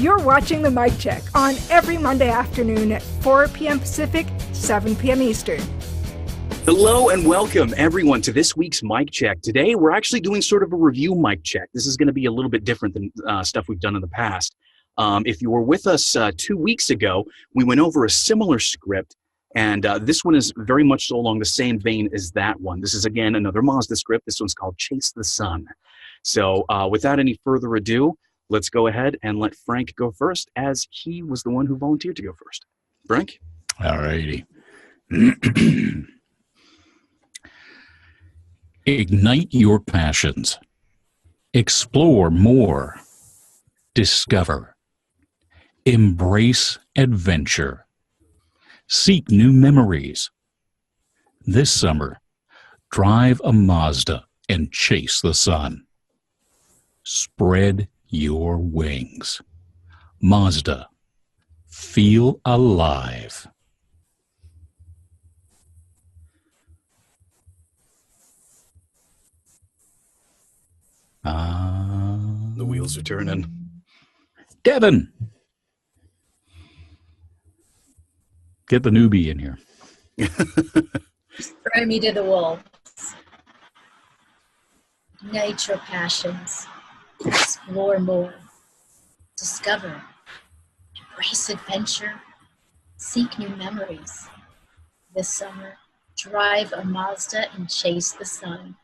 You're watching the Mic Check on every Monday afternoon at 4 p.m. Pacific, 7 p.m. Eastern. Hello and welcome everyone to this week's Mic Check. Today we're actually doing sort of a review mic check. This is going to be a little bit different than stuff we've done in the past. If you were with us 2 weeks ago, we went over a similar script, and this one is very much so along the same vein as that one. This is again another Mazda script. This one's called Chase the Sun. So without any further ado, let's go ahead and let Frank go first, as he was the one who volunteered to go first. Frank? All righty. Ignite your passions. Explore more. Discover. Embrace adventure. Seek new memories. This summer, drive a Mazda and chase the sun. Spread your wings. Mazda. Feel alive. The wheels are turning. Devin. Get the newbie in here. Throw me to the wolves. Ignite your passions. Explore more. Discover. Embrace adventure. Seek new memories. This summer, drive a Mazda and chase the sun.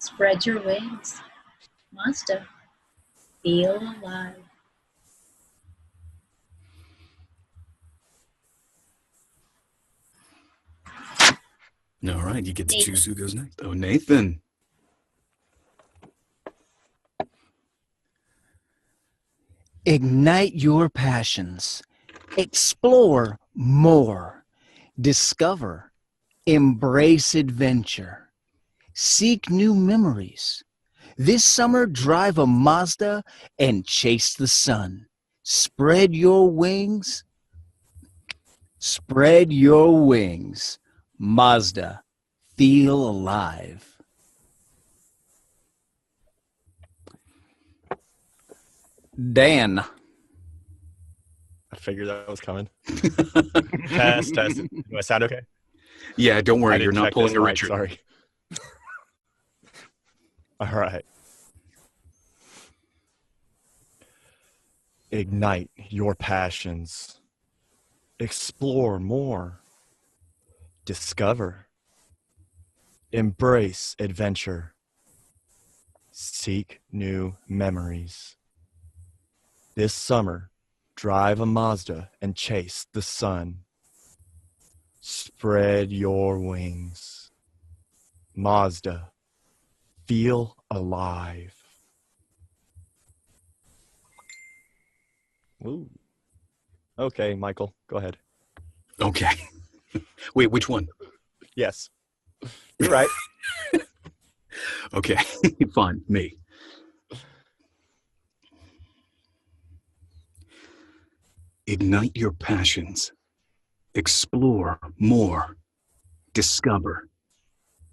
Spread your wings. Mazda. Feel alive. All right, you get to choose who goes next. Oh, Nathan. Ignite your passions. Explore more. Discover. Embrace adventure. Seek new memories. This summer, drive a Mazda and chase the sun. Spread your wings. Spread your wings. Mazda. Feel alive. Dan. I figured that was coming. Test. Do I sound okay? Yeah, don't worry. I You're didn't not check pulling this a mic, Richard. Sorry. All right. Ignite your passions. Explore more. Discover. Embrace adventure. Seek new memories. This summer, drive a Mazda and chase the sun. Spread your wings. Mazda. Feel alive. Ooh. Okay, Michael, go ahead. Okay. Wait, which one? Yes. You're right. Okay, fine, me. Ignite your passions. Explore more. Discover.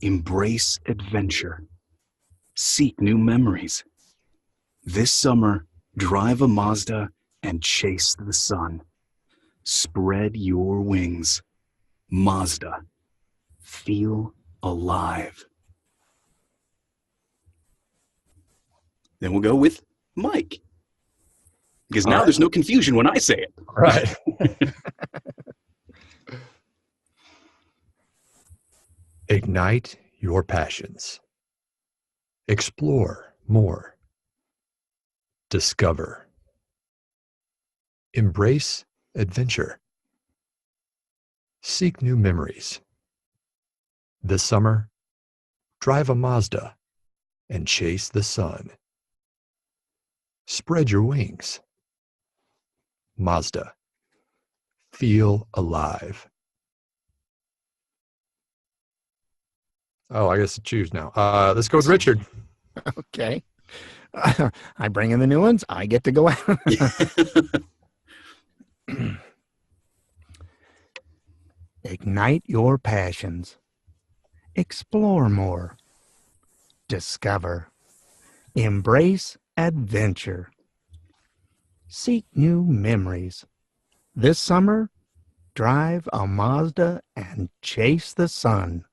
Embrace adventure. Seek new memories. This summer, drive a Mazda and chase the sun. Spread your wings. Mazda. Feel alive. Then we'll go with Mike. Because now there's no confusion when I say it. Right. Ignite your passions. Explore more. Discover. Embrace adventure. Seek new memories. This summer, drive a Mazda and chase the sun. Spread your wings. Mazda. Feel alive. Oh, I guess to choose now. Let's go with Richard. Okay. I bring in the new ones. I get to go out. Ignite your passions. Explore more. Discover. Embrace adventure. seek new memories. This summer, drive a Mazda and chase the sun.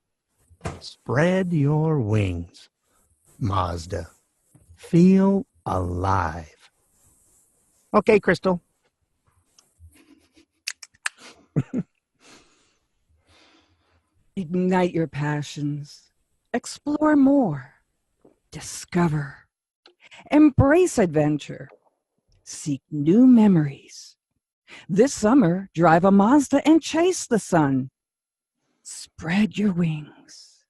Spread your wings, Mazda. Feel alive. Okay, Crystal. Ignite your passions. Explore more. Discover. Embrace adventure. Seek new memories. This summer, drive a Mazda and chase the sun. Spread your wings.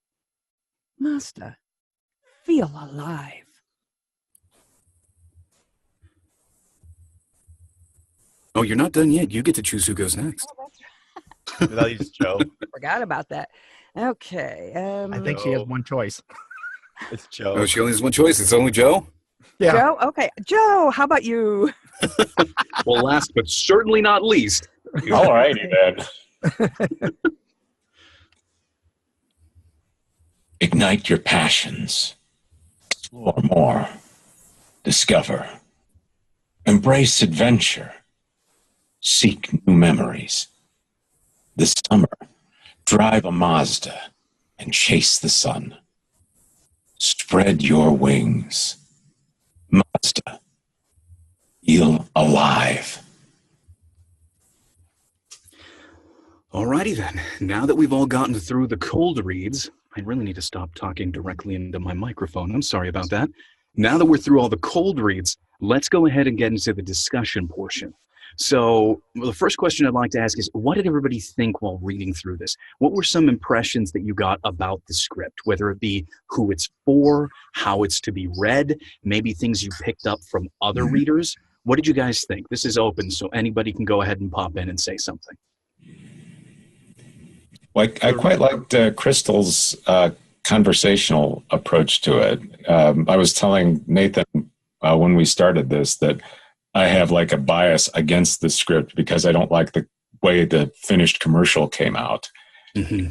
Mazda, feel alive. Oh, you're not done yet. You get to choose who goes next. That is Joe. Forgot about that. Okay. I think she has one choice. It's Joe. Oh, she only has one choice. It's only Joe? Yeah. Joe? Okay. Joe, how about you? Well, last but certainly not least. All righty then. Ignite your passions. Explore more. Discover. Embrace adventure. Seek new memories. This summer, drive a Mazda and chase the sun. Spread your wings. Mazda. Feel alive. Alrighty then. Now that we've all gotten through the cold reads, I really need to stop talking directly into my microphone. I'm sorry about that. Now that we're through all the cold reads, let's go ahead and get into the discussion portion. So the first question I'd like to ask is, what did everybody think while reading through this? What were some impressions that you got about the script, whether it be who it's for, how it's to be read, maybe things you picked up from other readers? What did you guys think? This is open, so anybody can go ahead and pop in and say something. Well, I quite liked Crystal's conversational approach to it. I was telling Nathan when we started this that I have like a bias against the script because I don't like the way the finished commercial came out. Mm-hmm.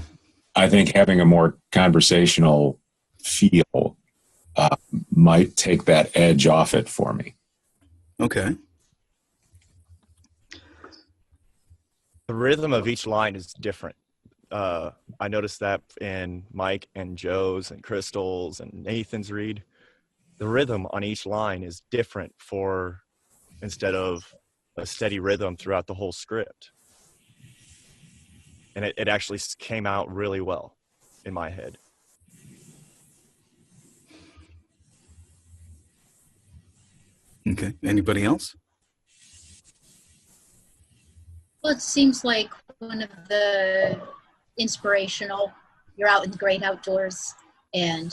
I think having a more conversational feel might take that edge off it for me. Okay. The rhythm of each line is different. I noticed that in Mike and Joe's and Crystal's and Nathan's read. The rhythm on each line is different instead of a steady rhythm throughout the whole script. And it actually came out really well in my head. Okay. Anybody else? Well, it seems like one of the inspirational, you're out in the great outdoors, and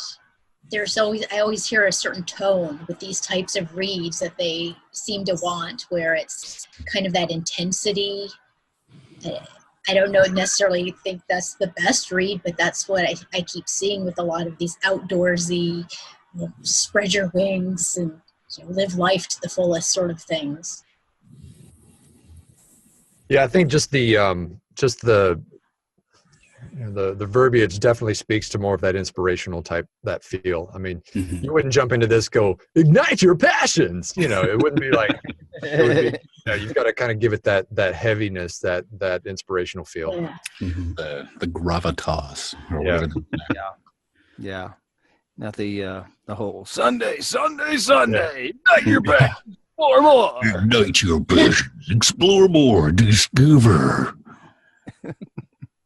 I always hear a certain tone with these types of reads that they seem to want, where it's kind of that intensity. I don't necessarily think that's the best read, but that's what I keep seeing with a lot of these outdoorsy, spread your wings and live life to the fullest sort of things. Yeah, I think just the verbiage definitely speaks to more of that inspirational type, that feel. I mean, you wouldn't jump into this, go, ignite your passions. It wouldn't be like, you've got to kind of give it that heaviness, that inspirational feel. Yeah. Mm-hmm. The gravitas. Or Yeah. whatever. Yeah. Not the whole Sunday, ignite your passions, explore more. Ignite your passions. Explore more. Discover.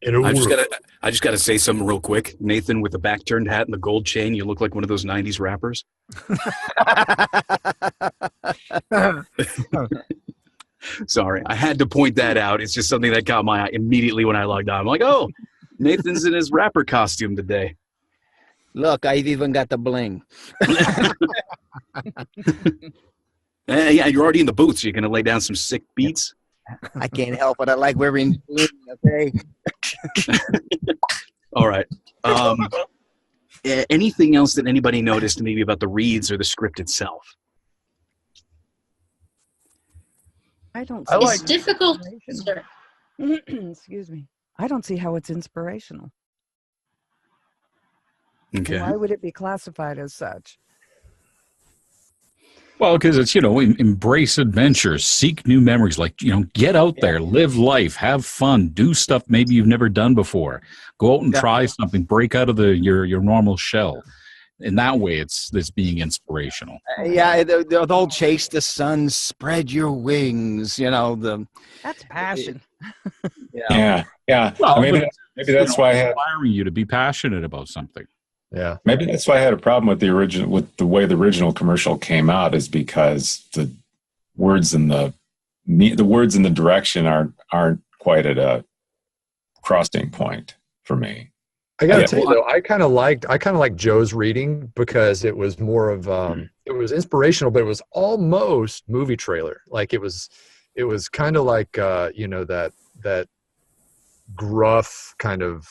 I just gotta say something real quick. Nathan with the back turned hat and the gold chain, you look like one of those 90s rappers. Sorry, I had to point that out. It's just something that caught my eye immediately when I logged on. I'm like, oh, Nathan's in his rapper costume today. Look, I've even got the bling. Yeah, you're already in the booth, so you're gonna lay down some sick beats. I can't help it. I like wearing bling, okay? All right. Anything else that anybody noticed maybe about the reads or the script itself? It's difficult. Sir. Excuse me. I don't see how it's inspirational. Okay. Why would it be classified as such? Well, because it's, embrace adventure, seek new memories, like, get out there, live life, have fun, do stuff maybe you've never done before. Go out and try something, break out of your normal shell. In that way, it's being inspirational. The old chase the sun, spread your wings, That's passion. Yeah. Well, maybe that's why I had inspiring you to be passionate about something. Yeah. Maybe that's why I had a problem with the way the original commercial came out, is because the words in the direction aren't quite at a crossing point for me. I gotta tell you though, I kind of liked Joe's reading, because it was more of it was inspirational, but it was almost movie trailer. Like it was kind of like that gruff kind of,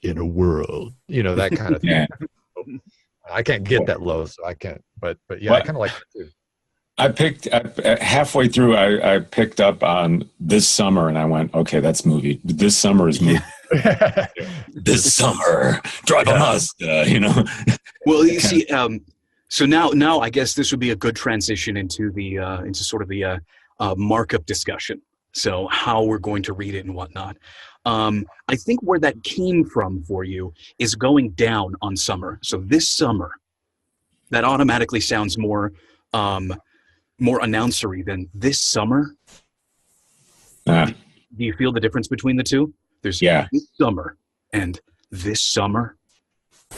in a world, that kind of thing. Yeah. I can't get that low, so I can't. But yeah, I kind of like it too. Halfway through, I picked up on this summer, and I went, okay, that's movie. This summer is movie. This summer, drive a Mazda. Well, you see, so now I guess this would be a good transition into sort of the markup discussion. So how we're going to read it and whatnot. I think where that came from for you is going down on summer. So this summer, that automatically sounds more announcery than this summer. Do you feel the difference between the two? There's this summer and this summer,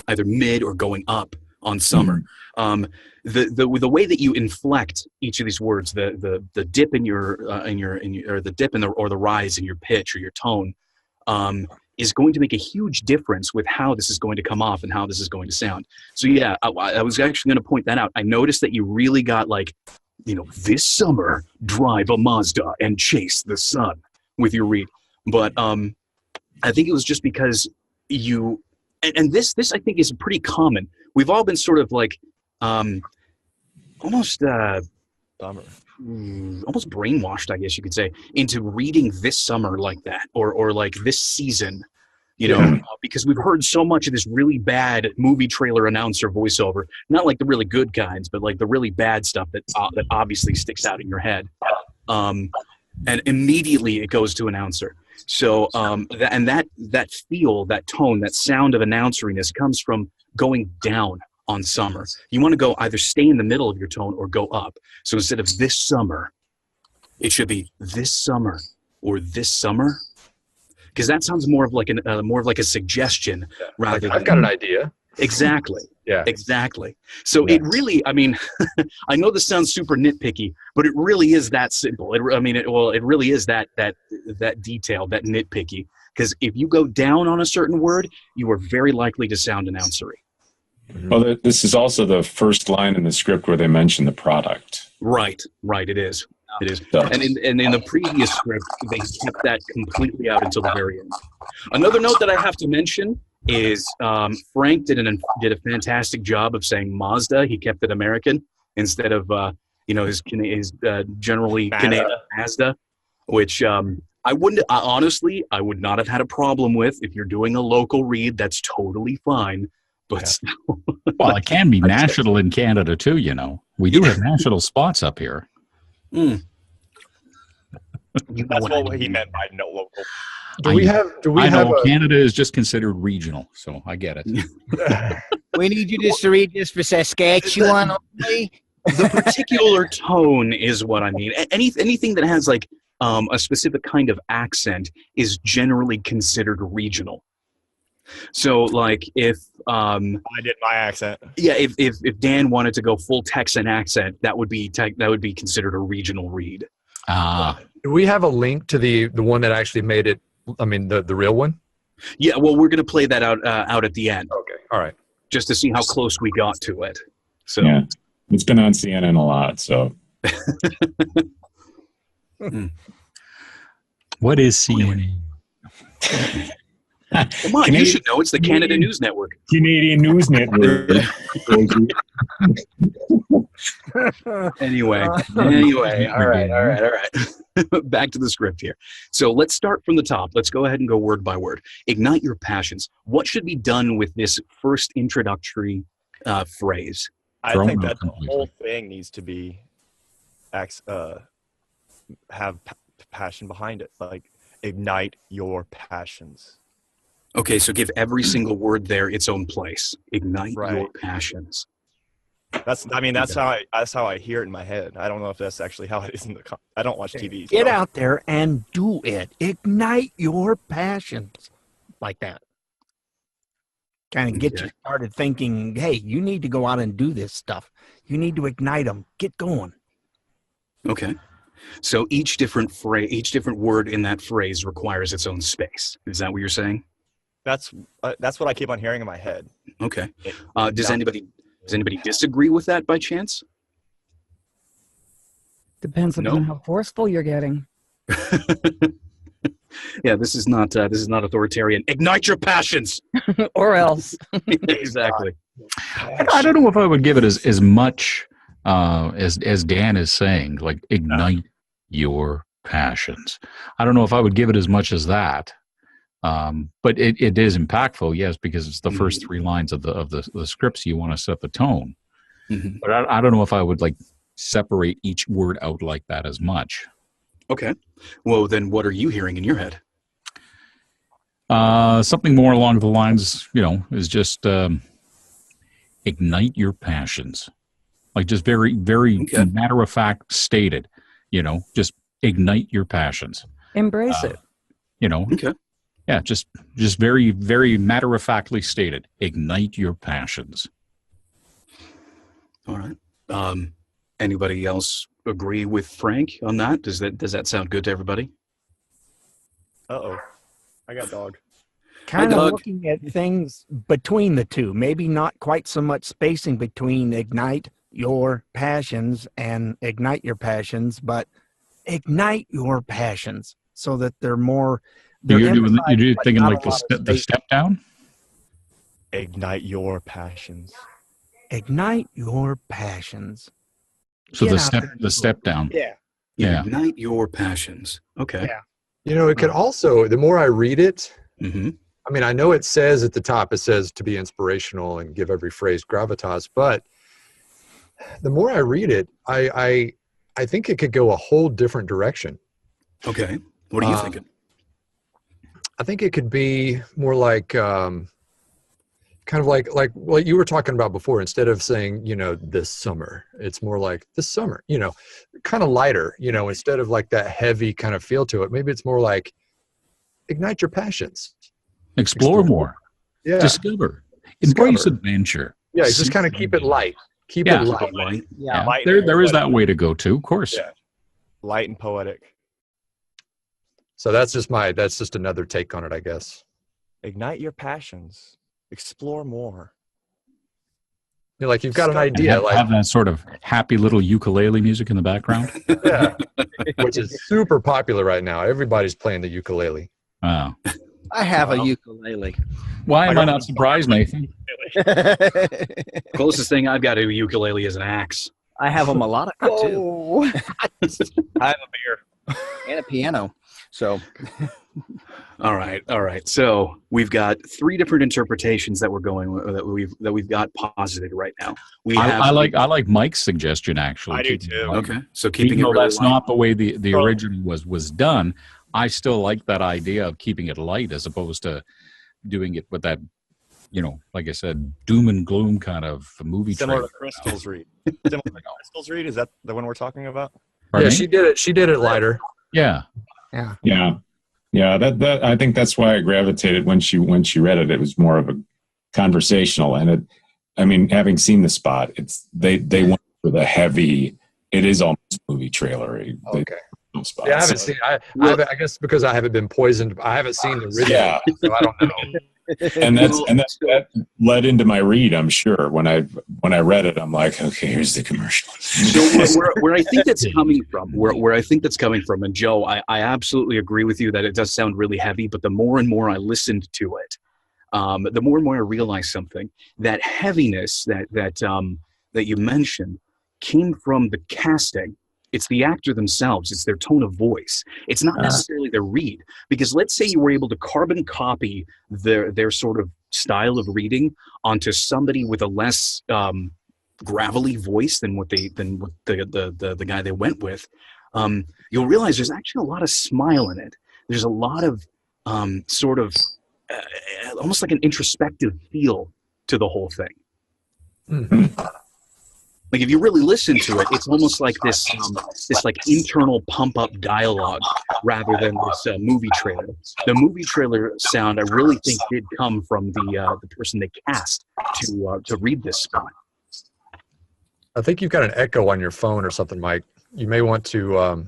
either mid or going up on summer. The way that you inflect each of these words, the dip in your or the dip in the rise in your pitch or your tone, is going to make a huge difference with how this is going to come off and how this is going to sound. So yeah, I was actually going to point that out. I noticed that you really got this summer, drive a Mazda and chase the sun with your read. But I think it was just because you, and this I think is pretty common. We've all been sort of like almost brainwashed, I guess you could say, into reading this summer like that, or like this season, because we've heard so much of this really bad movie trailer announcer voiceover, not like the really good kinds, but like the really bad stuff that obviously sticks out in your head. And immediately it goes to announcer. So that feel, that tone, that sound of announceriness comes from going down on summer. You want to go either stay in the middle of your tone or go up. So instead of this summer, it should be this summer or this summer, because that sounds more of like a suggestion rather than I've got an idea. Exactly. Yeah. Exactly. So it really, I mean, I know this sounds super nitpicky, but it really is that simple. It really is that detailed, that nitpicky. Because if you go down on a certain word, you are very likely to sound announcery. Well, this is also the first line in the script where they mention the product. Right. It is. It is. And in the previous script, they kept that completely out until the very end. Another note that I have to mention is Frank did a fantastic job of saying Mazda. He kept it American instead of his generally Canadian Mazda, which I would not have had a problem with. If you're doing a local read, that's totally fine. But well, it can be national in Canada too. We do have national spots up here. That's what he meant by no local. I know Canada is just considered regional, so I get it. We need you just to read this for Saskatchewan only. The particular tone is what I mean. Anything that has like a specific kind of accent is generally considered regional. So like if I did my accent. Yeah, if Dan wanted to go full Texan accent, that would be considered a regional read. Do we have a link to the one that actually made it? I mean, the real one? Yeah, well, we're going to play that out at the end. Okay, all right. Just to see how close we got to it. So yeah, it's been on CNN a lot. So what is CNN? Come on, you should know. It's the Canada News Network. Canadian News Network. Anyway, all right. Back to the script here. So let's start from the top. Let's go ahead and go word by word. Ignite your passions. What should be done with this first introductory phrase? I thrown think out that the completely. whole thing needs to be have passion behind it, like ignite your passions. Okay, so give every single word there its own place. Ignite Right. your passions. That's how I hear it in my head. I don't know if that's actually how it is in the. I don't watch TV. Get so- out there and do it. Ignite your passions like that. Kind of get Okay. you started thinking, hey, you need to go out and do this stuff. You need to ignite them. Get going. Okay. So each different word in that phrase requires its own space. Is that what you're saying? That's what I keep on hearing in my head. Okay. Does anybody disagree with that by chance? Depends No? upon how forceful you're getting. Yeah, this is not authoritarian. Ignite your passions. Or else. Exactly. I don't know if I would give it as much as Dan is saying, like ignite your passions. I don't know if I would give it as much as that. But it is impactful, yes, because it's the first three lines of the scripts. You want to set the tone. Mm-hmm. But I don't know if I would like separate each word out like that as much. Okay. Well, then what are you hearing in your head? Something more along the lines, is just ignite your passions. Like just very, very matter of fact stated, just ignite your passions. Embrace it. Okay. Yeah, just very, very matter of factly stated. Ignite your passions. All right. Anybody else agree with Frank on that? Does that sound good to everybody? Uh-oh. I got dog. Kind of Doug. looking at things between the two. Maybe not quite so much spacing between ignite your passions and ignite your passions, but ignite your passions so that they're more. You're emphasized, but thinking not like a lot of the space. step down? Ignite your passions. Ignite your passions. So Get the out step there and the step down. Yeah. Yeah. Ignite your passions. Okay. Yeah. It could also, the more I read it, Mm-hmm. I mean, I know it says at the top, it says to be inspirational and give every phrase gravitas, but the more I read it, I think it could go a whole different direction. Okay. What are you thinking? I think it could be more like, kind of like what you were talking about before. Instead of saying, this summer, it's more like this summer, kind of lighter, instead of like that heavy kind of feel to it. Maybe it's more like ignite your passions. Explore more. Yeah. Discover. Embrace adventure. Yeah, just kind of keep it light. Keep it light. Light. Yeah. Light There is and that way to go too, of course. Yeah. Light and poetic. So that's just another take on it, I guess. Ignite your passions. Explore more. Like you've got an And idea, like have that sort of happy little ukulele music in the background. yeah, which is super popular right now. Everybody's playing the ukulele. Wow. I have a ukulele. Why am I not surprised, Nathan? Closest thing I've got to a ukulele is an axe. I have a melodica too, Whoa. I have a beer. and a piano. So All right. So we've got three different interpretations that we've got posited right now. I like Mike's suggestion actually. I do too. Okay. So keeping Even it though really that's light. not the way the original was done, I still like that idea of keeping it light as opposed to doing it with that, like I said, doom and gloom kind of movie Similar trailer. to Crystal's Read. Similar to Crystal's Read? Is that the one we're talking about? Pardon Yeah, me? she did it lighter. Yeah. Yeah. That I think that's why I gravitated when she read it. It was more of a conversational, and having seen the spot, they went for the heavy. It is almost movie trailer. Okay. Yeah, I haven't seen. I guess because I haven't been poisoned. I haven't seen the original, Yeah. so I don't know. And that led into my read. I'm sure when I read it, I'm like, okay, here's the commercial. So where I think that's coming from, where I think that's coming from, and Joe, I absolutely agree with you that it does sound really heavy, but the more and more I listened to it, the more and more I realized something. That heaviness that you mentioned came from the casting. It's the actor themselves. It's their tone of voice. It's not necessarily their read. Because let's say you were able to carbon copy their sort of style of reading onto somebody with a less gravelly voice than what the guy they went with, you'll realize there's actually a lot of smile in it. There's a lot of sort of almost like an introspective feel to the whole thing. Mm-hmm. Like if you really listen to it, it's almost like this like internal pump up dialogue rather than this movie trailer. The movie trailer sound I really think did come from the person they cast to read this spot. I think you've got an echo on your phone or something, Mike. You may want to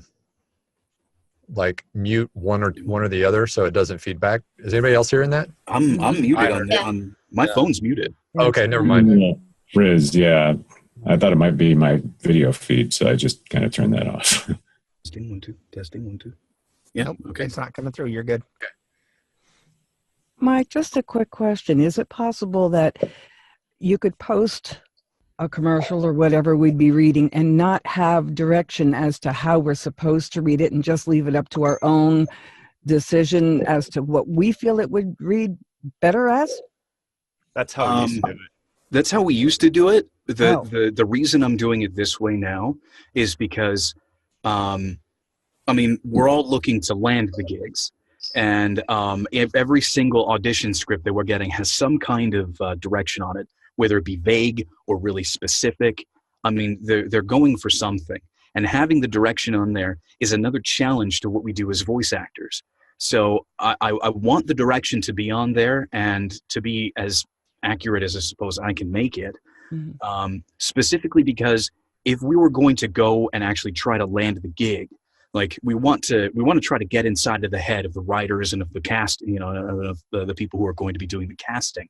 like mute one or the other so it doesn't feed back. Is anybody else hearing that? I'm muted on my phone's muted. Okay, never mind. Riz, yeah. I thought it might be my video feed, so I just kind of turned that off. Testing 1 2. Testing 1 2. Yeah. Nope, Okay. it's not coming through. You're good. Okay. Mike, just a quick question. Is it possible that you could post a commercial or whatever we'd be reading and not have direction as to how we're supposed to read it and just leave it up to our own decision as to what we feel it would read better as? That's how we used to do it. That's how we used to do it. The reason I'm doing it this way now is because, I mean, we're all looking to land the gigs. And if every single audition script that we're getting has some kind of direction on it, whether it be vague or really specific. I mean, they're going for something. And having the direction on there is another challenge to what we do as voice actors. So I want the direction to be on there and to be as accurate as I suppose I can make it. Mm-hmm. Specifically because if we were going to go and actually try to land the gig, like we want to try to get inside of the head of the writers and of the cast, you know, of the people who are going to be doing the casting.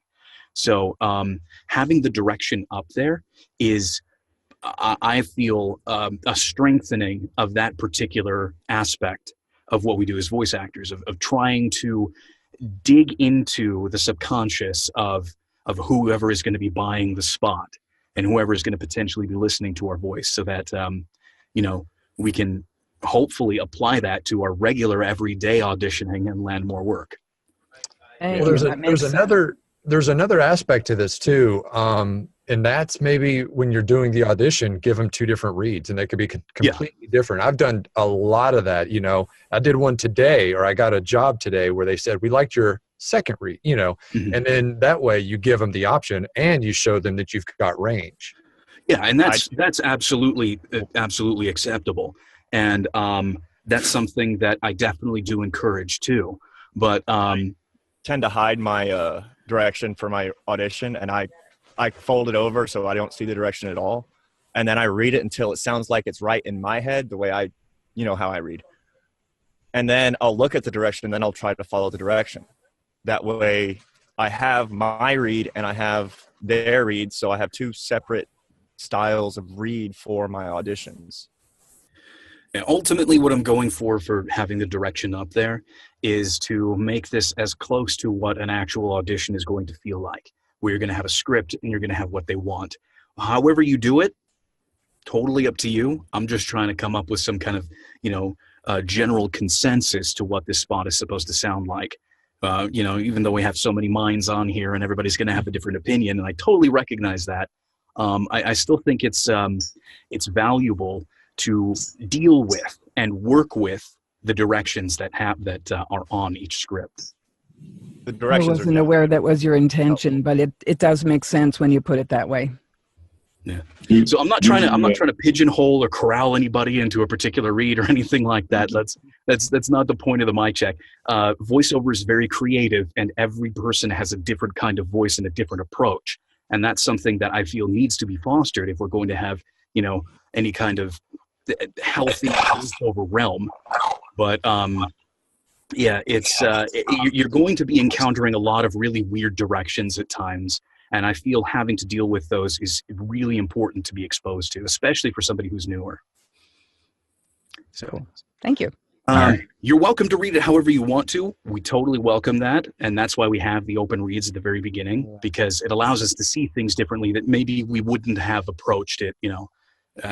So having the direction up there is, I feel, a strengthening of that particular aspect of what we do as voice actors, of trying to dig into the subconscious of whoever is going to be buying the spot and whoever is going to potentially be listening to our voice, so that you know, we can hopefully apply that to our regular everyday auditioning and land more work. Well, there's another aspect to this too, and that's maybe when you're doing the audition, give them two different reads, and they could be completely different. I've done a lot of that. You know, I did one today, or I got a job today where they said, we liked your second read, you know, and then that way you give them the option and you show them that you've got range. Yeah, and that's absolutely acceptable, and that's something that I definitely do encourage too. But I tend to hide my direction for my audition, and I fold it over so I don't see the direction at all, and then I read it until it sounds like it's right in my head, the way I, you know, how I read, and then I'll look at the direction and then I'll try to follow the direction. That way I have my read and I have their read, so I have two separate styles of read for my auditions. And ultimately what I'm going for having the direction up there is to make this as close to what an actual audition is going to feel like, where you're going to have a script and you're going to have what they want. However you do it, totally up to you. I'm just trying to come up with some kind of, you know, general consensus to what this spot is supposed to sound like. You know, even though we have so many minds on here and everybody's going to have a different opinion, and I totally recognize that, I still think it's valuable to deal with and work with the directions that are on each script. The directions I wasn't aware that was your intention, but it does make sense when you put it that way. Yeah. So I'm not trying to pigeonhole or corral anybody into a particular read or anything like that. That's not the point of the mic check. Voiceover is very creative, and every person has a different kind of voice and a different approach. And that's something that I feel needs to be fostered if we're going to have, you know, any kind of healthy voiceover realm. But yeah, you're going to be encountering a lot of really weird directions at times. And I feel having to deal with those is really important to be exposed to, especially for somebody who's newer. So, cool. Thank you. You're welcome to read it however you want to. We totally welcome that. And that's why we have the open reads at the very beginning, because it allows us to see things differently that maybe we wouldn't have approached it, you know,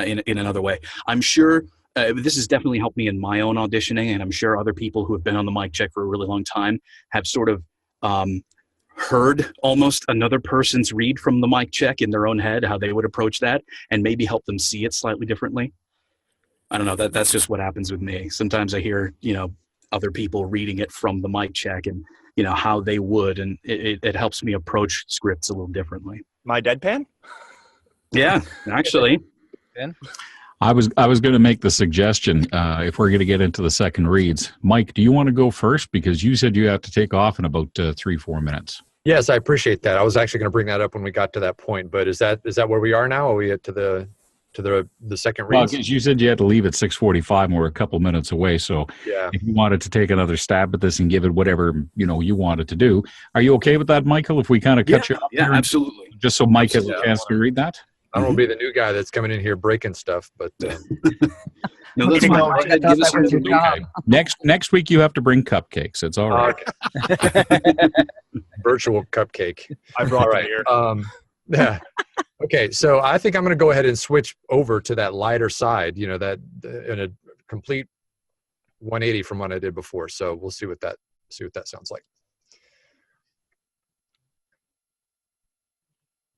in another way. I'm sure this has definitely helped me in my own auditioning, and I'm sure other people who have been on the mic check for a really long time have sort of heard almost another person's read from the mic check in their own head, how they would approach that, and maybe help them see it slightly differently. I don't know, that's just what happens with me. Sometimes I hear, other people reading it from the mic check and, how they would, and it helps me approach scripts a little differently. My deadpan? Yeah, actually. I was going to make the suggestion, if we're going to get into the second reads. Mike, do you want to go first? Because you said you have to take off in about 3-4 minutes. Yes, I appreciate that. I was actually going to bring that up when we got to that point, but is that where we are now? Are we to the second read? Well, because you said you had to leave at 6:45, and we're a couple minutes away. So yeah, if you wanted to take another stab at this and give it whatever you wanted to do, are you okay with that, Michael? If we kind of cut you off? Yeah, absolutely. Just so Mike has a chance to read that. I don't want to be the new guy that's coming in here breaking stuff, but no, that's fine. Okay. Next week you have to bring cupcakes. It's all right. Okay. Virtual cupcake. I brought it here. Yeah. Okay, so I think I'm going to go ahead and switch over to that lighter side. That in a complete 180 from what I did before. So we'll see what that sounds like.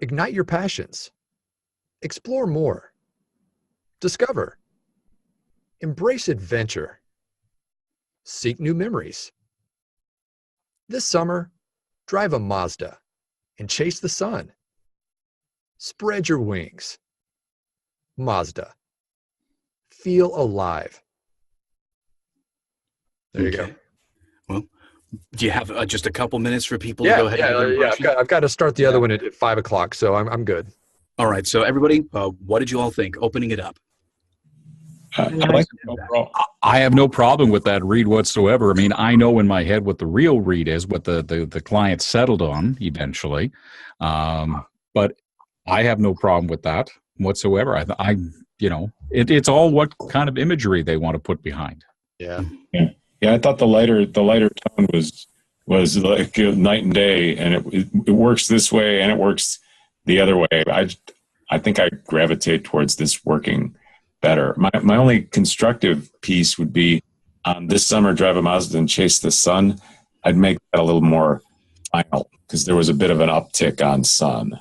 Ignite your passions. Explore more. Discover. Embrace adventure. Seek new memories. This summer, drive a Mazda and chase the sun. Spread your wings. Mazda. Feel alive. There you go. Well, do you have just a couple minutes for people to go ahead? I've got to start the other one at 5 o'clock, so I'm good. All right, so everybody, what did you all think? Opening it up. I have no problem with that read whatsoever. I mean, I know in my head what the real read is, what the client settled on eventually, but I have no problem with that whatsoever. It's all what kind of imagery they want to put behind. Yeah. I thought the lighter tone was like night and day, and it works this way and it works the other way. I think I gravitate towards this working better. My only constructive piece would be this summer, drive a Mazda and chase the sun. I'd make that a little more final because there was a bit of an uptick on sun.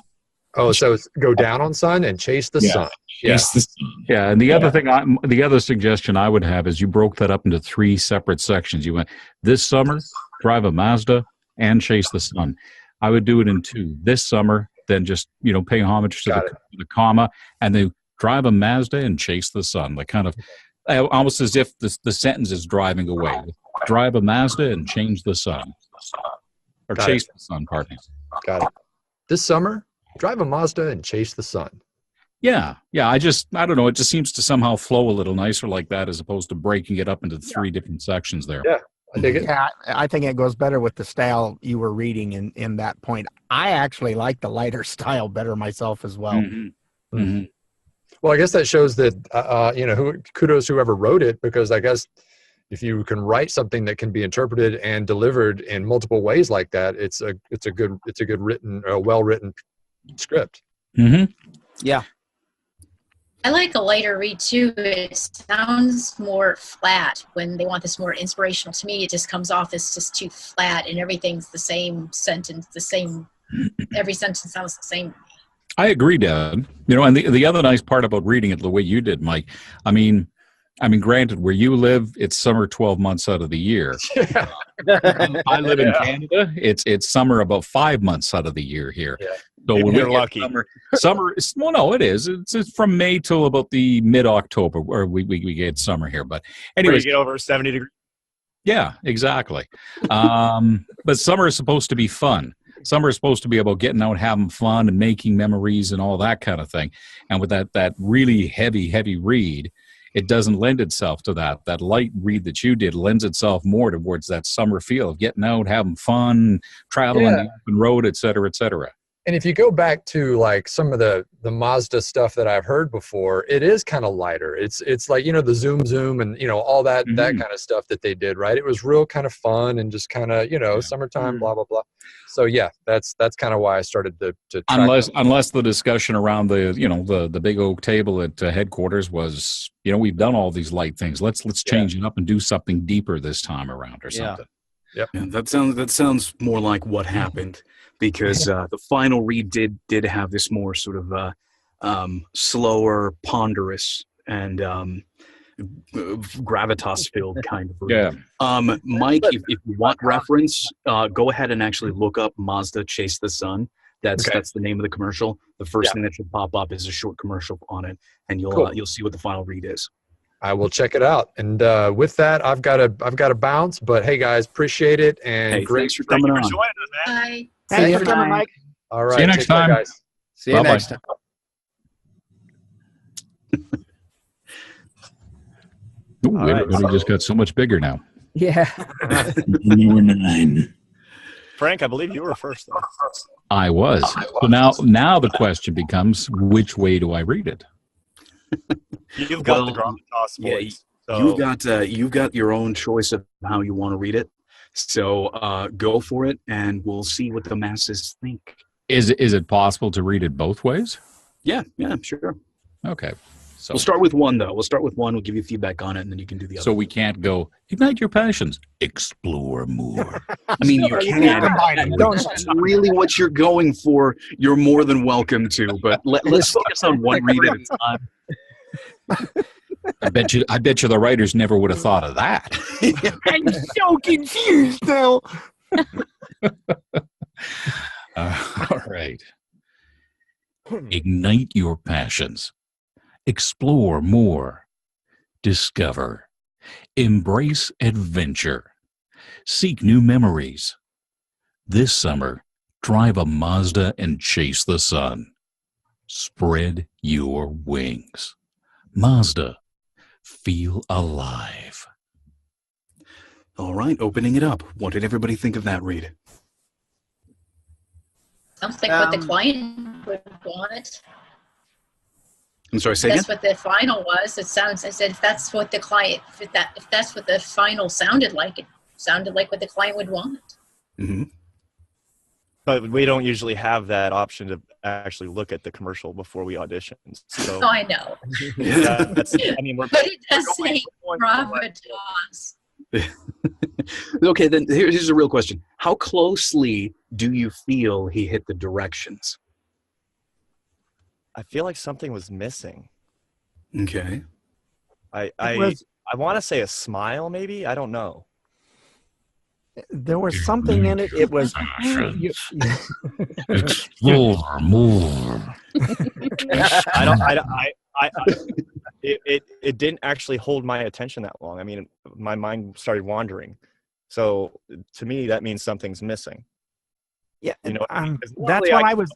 Oh, so it's go down on sun and chase the sun. Chase the sun. Yeah, and the other thing, the other suggestion I would have is you broke that up into 3 separate sections. You went this summer, drive a Mazda and chase the sun. I would do it in 2. This summer, then just pay homage to the comma, and then drive a Mazda and chase the sun. Like kind of almost as if the sentence is driving away. Drive a Mazda and change the sun, or chase the sun. Pardon me. Got it. This summer, drive a Mazda and chase the sun. Yeah. I don't know. It just seems to somehow flow a little nicer like that, as opposed to breaking it up into 3 different sections there. Yeah, I dig it. Yeah, I think it goes better with the style you were reading in that point. I actually like the lighter style better myself as well. Mm-hmm. Mm-hmm. Well, I guess that shows that kudos whoever wrote it, because I guess if you can write something that can be interpreted and delivered in multiple ways like that, it's a good written, well written script. Mm-hmm. Yeah. I like a lighter read too. It sounds more flat when they want this more inspirational. To me, it just comes off as just too flat, and everything's the same sentence, every sentence sounds the same. I agree, Dad. And the other nice part about reading it the way you did, Mike, I mean, granted, where you live, it's summer 12 months out of the year. Yeah. I live in Canada. It's summer about 5 months out of the year here. Yeah. So when you're we lucky. Summer. Well, no, it is. It's from May till about the mid-October where we get summer here. But anyways, you get over 70 degrees. Yeah, exactly. But summer is supposed to be fun. Summer is supposed to be about getting out, having fun, and making memories and all that kind of thing. And with that really heavy read, it doesn't lend itself to that. That light read that you did lends itself more towards that summer feel of getting out, having fun, traveling the open road, et cetera, et cetera. And if you go back to like some of the Mazda stuff that I've heard before, it is kind of lighter. It's like, the zoom and, all that, that kind of stuff that they did, right? It was real kind of fun and just kind of, summertime, blah, blah, blah. So yeah, that's kind of why I started to track unless the discussion around the big oak table at headquarters was, we've done all these light things. Let's change it up and do something deeper this time around or something. Yep. Yeah, that sounds more like what happened, because the final read did have this more sort of slower, ponderous, and gravitas filled kind of read. Yeah. Mike, if you want reference, go ahead and actually look up Mazda Chase the Sun. That's the name of the commercial. The first thing that should pop up is a short commercial on it, and you'll see what the final read is. I will check it out. And with that, I've got to bounce. But hey, guys, appreciate it. And great. Thanks for coming on. Bye. Thanks for coming, Mike. All right. See you next take care, time. guys. See you Bye-bye. next time. Ooh, everybody just got so much bigger now. Yeah. You were 9. Frank, I believe you were first. Though. I was. So now the question becomes, which way do I read it? You've got the gravitas voice. So. You've got your own choice of how you want to read it. So go for it, and we'll see what the masses think. Is it possible to read it both ways? Yeah, sure. Okay. So We'll start with one, though. We'll give you feedback on it, and then you can do the other. So we can't go, ignite your passions, explore more. I mean, you can. That's really what you're going for. You're more than welcome to, but let's focus on one read at a time. I bet you the writers never would have thought of that. I'm so confused now. All right. Ignite your passions. Explore more. Discover. Embrace adventure. Seek new memories. This summer, drive a Mazda and chase the sun. Spread your wings. Mazda. Feel alive. All right, opening it up. What did everybody think of that read? Sounds like what the client would want. I'm sorry, say again? That's what the final was. It sounds. I said if that's what the client, if that's what the final sounded like, it sounded like what the client would want. Mm-hmm. But we don't usually have that option to actually look at the commercial before we audition. So I know. but it does say gravitas. Okay, then here's a real question. How closely do you feel he hit the directions? I feel like something was missing. Okay. I want to say a smile, maybe. I don't know. There was something in it. It was. Explore more. It didn't actually hold my attention that long. I mean, my mind started wandering. So to me, that means something's missing. Yeah, that's what I was.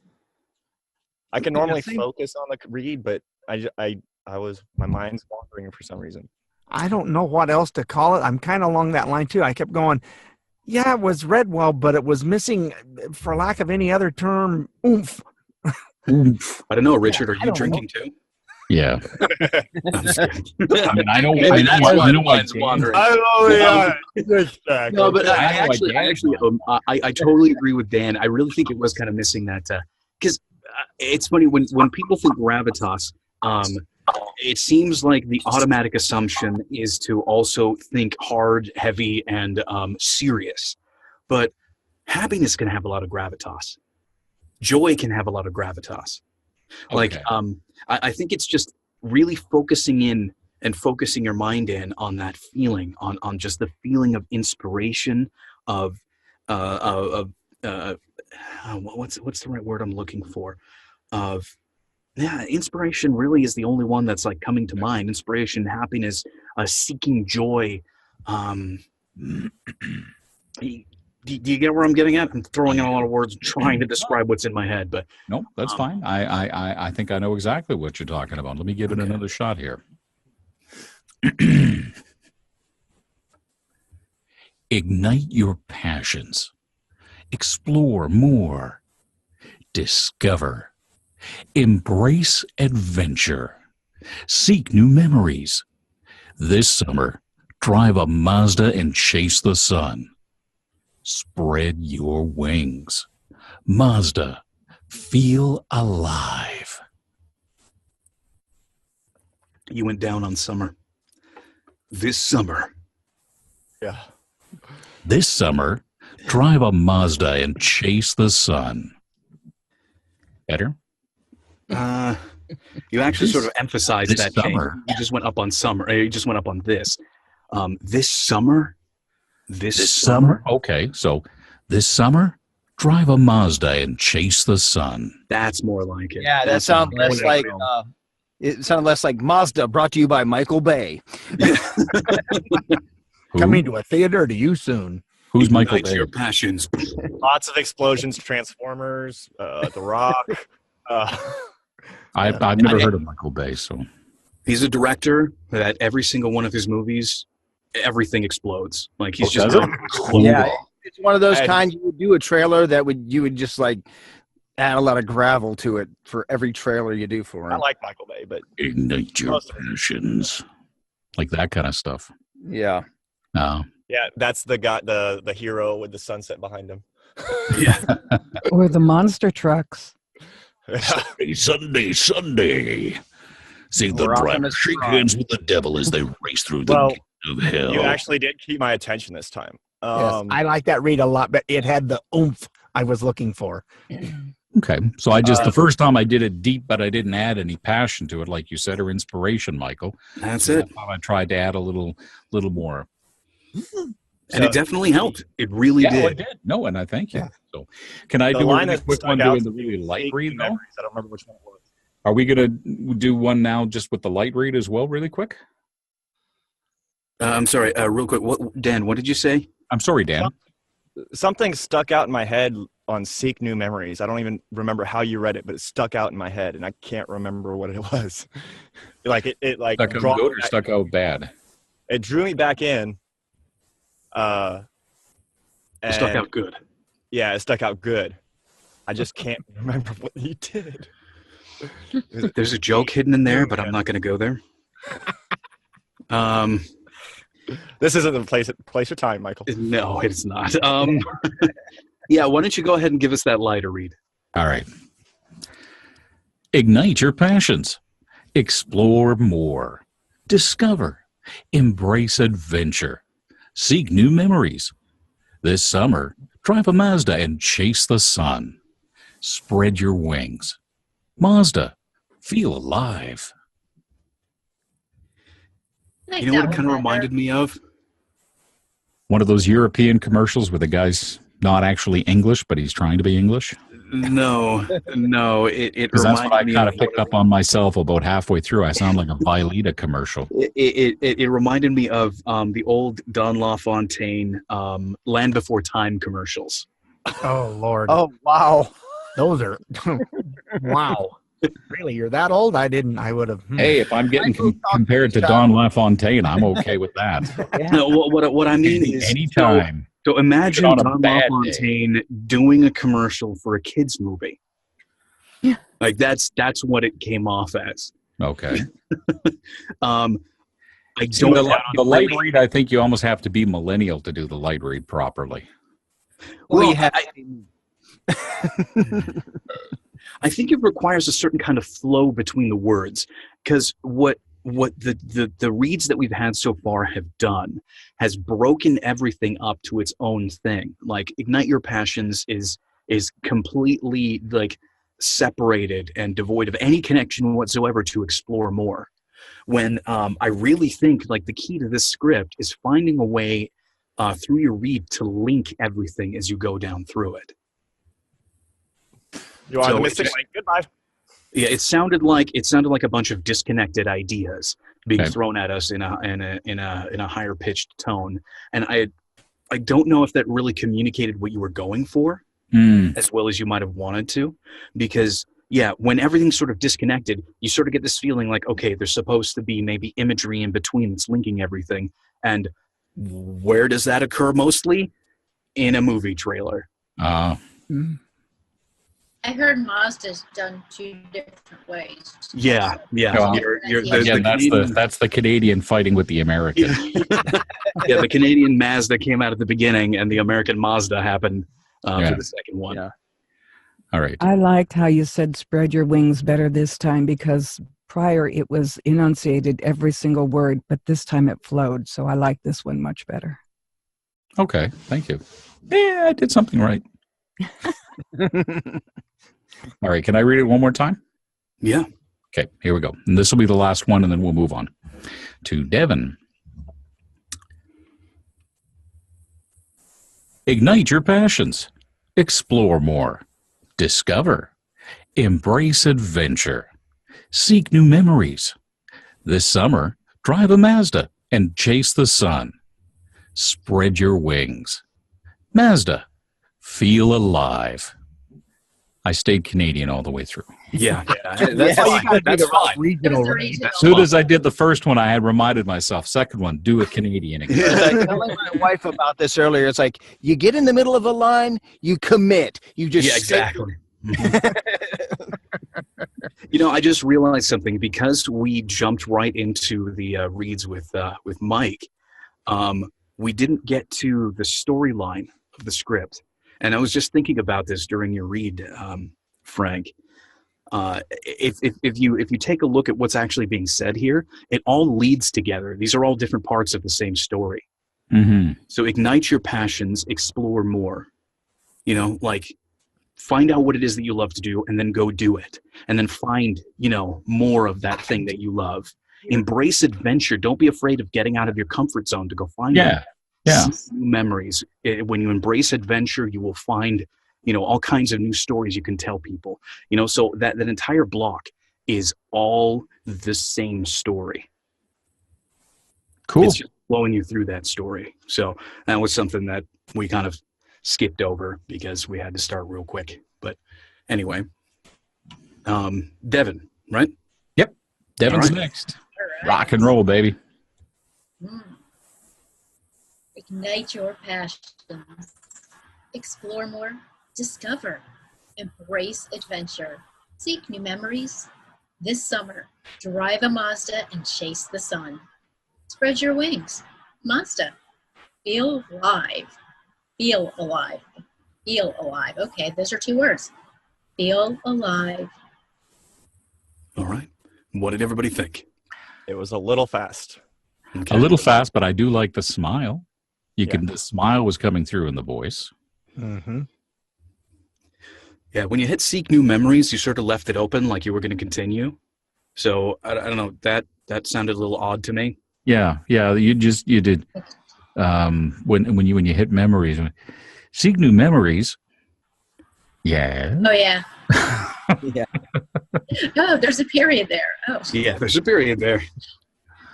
I can normally focus on the read, but my mind's wandering for some reason. I don't know what else to call it. I'm kind of along that line too. I kept going. Yeah, it was read well, but it was missing, for lack of any other term, oomph. Oomph. I don't know, Richard. Are you drinking too? Yeah. I'm just kidding. I mean, I know mine's wandering. No, but I totally agree with Dan. I really think it was kind of missing that, because it's funny when people think gravitas. It seems like the automatic assumption is to also think hard, heavy, and serious. But happiness can have a lot of gravitas. Joy can have a lot of gravitas. Okay. Like, I think it's just really focusing in and focusing your mind in on that feeling, on just the feeling of inspiration, of what's the right word I'm looking for? Inspiration really is the only one that's like coming to mind. Inspiration, happiness, seeking joy. Do you get where I'm getting at? I'm throwing in a lot of words, trying to describe what's in my head, but no, that's fine. I think I know exactly what you're talking about. Let me give it another shot here. Ignite your passions. Explore more. Discover. Embrace adventure. Seek new memories. This summer, drive a Mazda and chase the sun. Spread your wings. Mazda, feel alive. You went down on summer. This summer. Yeah. This summer, drive a Mazda and chase the sun. Better? You actually sort of emphasized this that summer. change. You just went up on summer. You just went up on this. This summer? This summer? Okay, so this summer, drive a Mazda and chase the sun. That's more like it. Yeah, that That's sounds more less like it sounded less like Mazda, brought to you by Michael Bay. Coming to a theater to you soon. Who's Michael Ignite Bay? your passions. Lots of explosions, Transformers, The Rock. I've never heard of Michael Bay, so. He's a director that every single one of his movies, everything explodes. Like he's just does it? Yeah, it's one of those I had- kinds you would do a trailer that you would just like add a lot of gravel to it for every trailer you do for him. I like Michael Bay, but Ignite your Most of it. passions. Like that kind of stuff. Yeah. No. yeah, that's the guy, the hero with the sunset behind him. Yeah. Or the monster trucks. Sunday. See the We're off on driver a shake strong. hands with the devil as they race through the Well, gate of hell. You actually did keep my attention this time. Yes, I like that read a lot, but it had the oomph I was looking for. Okay, so I just the first time I did it deep, but I didn't add any passion to it, like you said, or inspiration, Michael. That's And it. I thought I tried to add a little more. And it definitely helped. It really Yeah, did. it did. No, and I thank you. So, can I The do a line really that quick stuck one out doing to the me really was light Vague read though? Memories. I don't remember which one it was. Are we gonna do one now just with the light read as well, really quick? I'm sorry, real quick. Dan, what did you say? I'm sorry, Dan. Something stuck out in my head on Seek New Memories. I don't even remember how you read it, but it stuck out in my head, and I can't remember what it was. like it like Stuck out draw- good or stuck out bad? it drew me back in. It stuck and- out good. Yeah, it stuck out good. I just can't remember what he did. There's a joke hidden in there, but I'm not going to go there. This isn't the place or time, Michael. No, it's not. Yeah, why don't you go ahead and give us that lighter read? All right. Ignite your passions. Explore more. Discover. Embrace adventure. Seek new memories. This summer, drive a Mazda and chase the sun. Spread your wings. Mazda, feel alive. Like You know what that it kind of one reminded me of? One of those European commercials where the guy's not actually English, but he's trying to be English. No. It Because that's what I reminded me kind of of picked up on myself about halfway through. I sound like a Vileda commercial. It reminded me of the old Don LaFontaine Land Before Time commercials. Oh, Lord. Oh, wow. Those are, wow. Really, you're that old? I would have. Hey, if I'm getting compared to Don LaFontaine, I'm okay with that. No, what I mean is Anytime. So imagine Even on a Don bad LaFontaine doing a commercial for a kids movie. Yeah. Like that's what it came off as. Okay. I See, don't the light read, I think you almost have to be millennial to do the light read properly. Well, Well, you have I think it requires a certain kind of flow between the words, because what the reads that we've had so far have done has broken everything up to its own thing. Like Ignite Your Passions is completely like separated and devoid of any connection whatsoever to Explore More. When I really think like the key to this script is finding a way through your read to link everything as you go down through it. You are So the it Mystic just- Link. Goodbye. Yeah, it sounded like a bunch of disconnected ideas being Okay. thrown at us in a higher pitched tone, and I don't know if that really communicated what you were going for as well as you might have wanted to, because yeah, when everything's sort of disconnected, you sort of get this feeling like, okay, there's supposed to be maybe imagery in between that's linking everything, and where does that occur mostly? In a movie trailer. I heard Mazda's done 2 different ways. Yeah. Well, Again, that's the Canadian fighting with the American. Yeah, the Canadian Mazda came out at the beginning, and the American Mazda happened Yeah. for the second one. Yeah. All right. I liked how you said spread your wings better this time, because prior it was enunciated every single word, but this time it flowed. So I like this one much better. Okay, thank you. Yeah, I did something right. All right, can I read it one more time? Yeah. Okay, here we go. And this will be the last one, and then we'll move on to Devin. Ignite your passions. Explore more. Discover. Embrace adventure. Seek new memories. This summer, drive a Mazda and chase the sun. Spread your wings. Mazda. Feel alive. I stayed Canadian all the way through. Yeah. That's fine. That's fine. Regional. As soon as I did the first one, I had reminded myself, second one, do a Canadian again. I was telling my wife about this earlier. It's like you get in the middle of a line, you commit. You just exactly. I just realized something because we jumped right into the reads with Mike. We didn't get to the storyline of the script, and I was just thinking about this during your read, Frank. If you take a look at what's actually being said here, it all leads together. These are all different parts of the same story. Mm-hmm. So ignite your passions, explore more. Find out what it is that you love to do and then go do it. And then find, more of that thing that you love. Embrace adventure. Don't be afraid of getting out of your comfort zone to go find it. Yeah. New memories. When you embrace adventure, you will find, all kinds of new stories you can tell people. So that entire block is all the same story. Cool. It's just flowing you through that story. So that was something that we kind of skipped over because we had to start real quick. But anyway, Devin, right? Yep. Devin's next. Rock and roll, baby. Ignite your passions. Explore more. Discover. Embrace adventure. Seek new memories. This summer, drive a Mazda and chase the sun. Spread your wings. Mazda. Feel alive. Feel alive. Feel alive. Okay, those are 2 words. Feel alive. All right. What did everybody think? It was a little fast. Okay. A little fast, but I do like the smile. The smile was coming through in the voice. Mm-hmm. Yeah, when you hit seek new memories, you sort of left it open like you were going to continue. So I don't know, that sounded a little odd to me. Yeah. You did. When you hit memories, seek new memories. Yeah. Oh, yeah. Yeah. Oh, there's a period there. Oh. Yeah, there's a period there.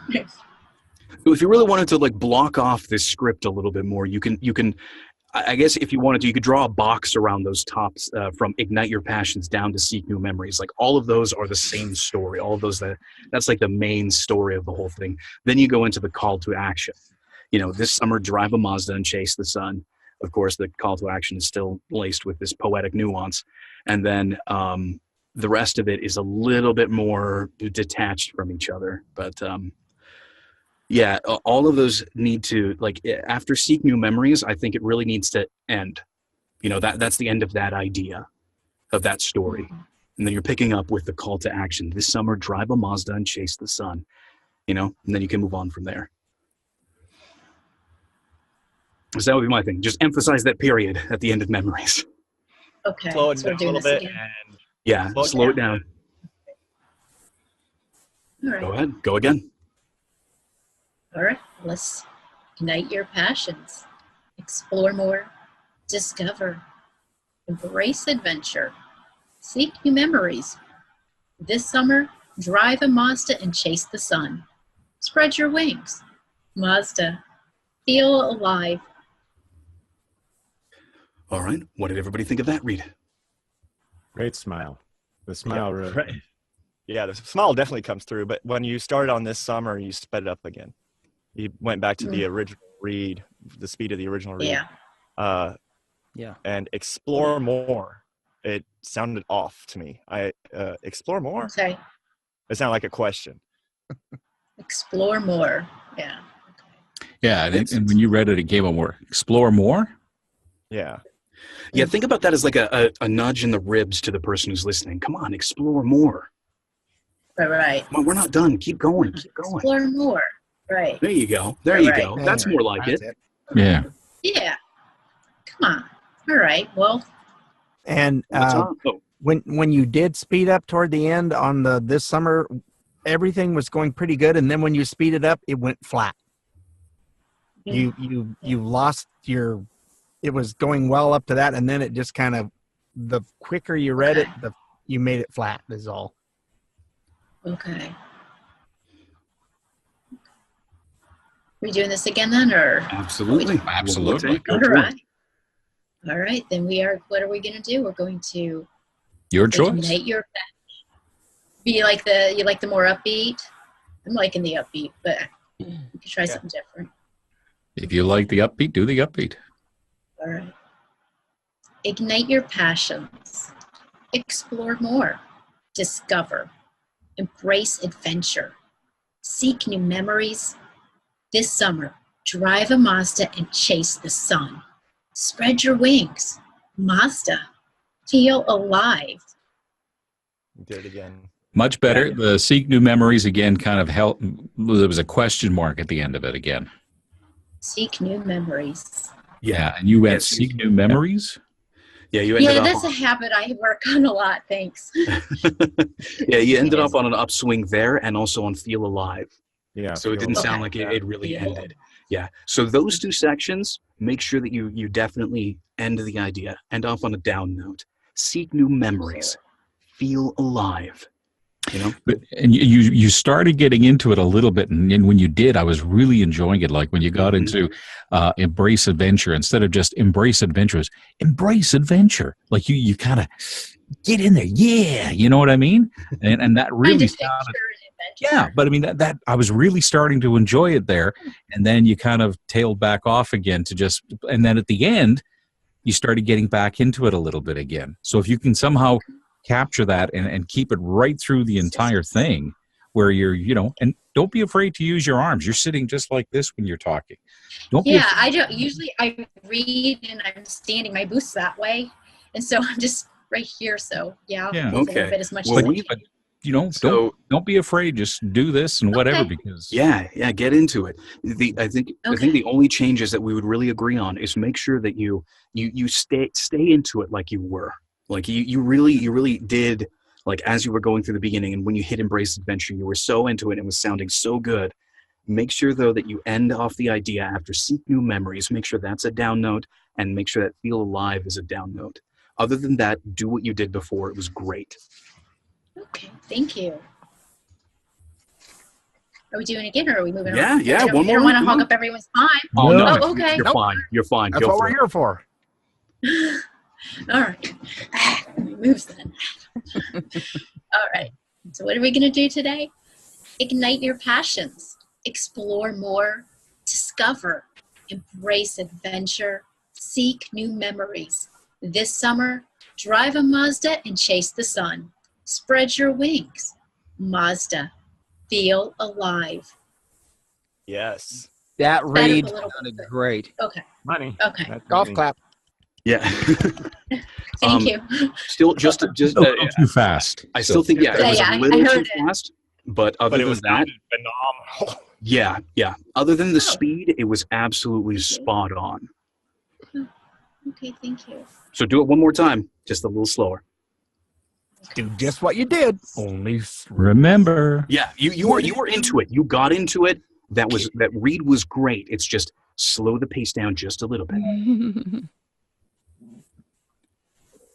If you really wanted to block off this script a little bit more, you can. I guess if you wanted to, you could draw a box around those tops from Ignite Your Passions down to Seek New Memories. All of those are the same story. All of those, that's the main story of the whole thing. Then you go into the call to action. This summer, drive a Mazda and chase the sun. Of course, the call to action is still laced with this poetic nuance. And then the rest of it is a little bit more detached from each other. But yeah, all of those need to, after Seek New Memories, I think it really needs to end. That's the end of that idea, of that story. And then you're picking up with the call to action. This summer, drive a Mazda and chase the sun. And then you can move on from there. So that would be my thing. Just emphasize that period at the end of Memories. Okay. Slow it down a little bit. And yeah, slow it down. All right. Go ahead. Go again. All right. Let's ignite your passions. Explore more. Discover. Embrace adventure. Seek new memories. This summer, drive a Mazda and chase the sun. Spread your wings. Mazda. Feel alive. All right. What did everybody think of that read? Great smile. The smile really. Right. Yeah, the smile definitely comes through. But when you started on this summer, you sped it up again. You went back to the original read, the speed of the original read. Yeah. And explore more. It sounded off to me. Explore more? Okay. It sounded like a question. Explore more. Yeah. Yeah, and when you read it, it gave a more. Explore more? Yeah. Yeah, think about that as a nudge in the ribs to the person who's listening. Come on, explore more. Right. Well, we're not done. Keep going. Keep going. Explore more. Right. There you go. There you go. That's more like it. Yeah. Yeah. Come on. All right. Well, And Oh, when you did speed up toward the end on the this summer, everything was going pretty good, and then when you speeded up, it went flat. You lost your. It was going well up to that, and then it just kind of. The quicker you read it, you made it flat. Is all. okay. We doing this again then, or? absolutely. Absolutely. Go All for it. right. All right. Then what are we going to do? We're going to Your choice. ignite your passion. You like the more upbeat? I'm liking the upbeat, but we could try something different. If you like the upbeat, do the upbeat. All right. Ignite your passions. Explore more. Discover. Embrace adventure. Seek new memories. This summer, drive a Mazda and chase the sun. Spread your wings. Mazda. Feel alive. Do it again. Much better. The seek new memories again kind of helped. There was a question mark at the end of it again. Seek new memories. Yeah, and you went Yes. seek new memories. Yeah, you ended Yeah, up. that's a habit I work on a lot. Thanks. Yeah, you ended up on an upswing there, and also on Feel Alive. Yeah. So it didn't sound like it really Yeah. ended. Yeah. So those two sections, make sure that you definitely end the idea. End off on a down note. Seek new memories. Feel alive. You know? But and you started getting into it a little bit, and when you did, I was really enjoying it. Like when you got into embrace adventure, instead of just embrace adventures, embrace adventure. Like you kind of get in there, yeah, you know what I mean? And that really sounded. Yeah, but I mean that I was really starting to enjoy it there, and then you kind of tailed back off again to just, and then at the end, you started getting back into it a little bit again. So if you can somehow capture that and keep it right through the entire thing, where you're, and don't be afraid to use your arms. You're sitting just like this when you're talking. Don't be Yeah, I don't usually. I read and I'm standing. My booth's that way, and so I'm just right here. So yeah, Yeah. I'll move a little bit as much Well, as I we- can. don't be afraid. Just do this and whatever, because Yeah, get into it. I think the only changes that we would really agree on is make sure that you stay into it like you were. Like you really did, like as you were going through the beginning, and when you hit embrace adventure, you were so into it and it was sounding so good. Make sure though that you end off the idea after seek new memories. Make sure that's a down note, and make sure that feel alive is a down note. Other than that, do what you did before. It was great. Okay, thank you. Are we doing it again, or are we moving on? Yeah, I don't, one I don't more, want to come hog on. up everyone's time. Oh no, Oh, okay. you're fine. You're fine. That's Go what for we're it. here for. All right. Moves then. All right. So what are we going to do today? Ignite your passions. Explore more. Discover. Embrace adventure. Seek new memories. This summer, drive a Mazda and chase the sun. Spread your wings. Mazda. Feel alive. Yes. That Better read a little sounded bit. great. Okay. Money. Okay. That's Golf money. clap. Yeah. Thank you. Still, just don't go too fast. I still think, it was a little too fast, but other But it than was that, phenomenal. yeah. Other than the speed, it was absolutely spot on. Okay, thank you. So do it one more time, just a little slower. Do just what you did. Only Remember. Yeah, you were into it. You got into it. That read was great. It's just slow the pace down just a little bit.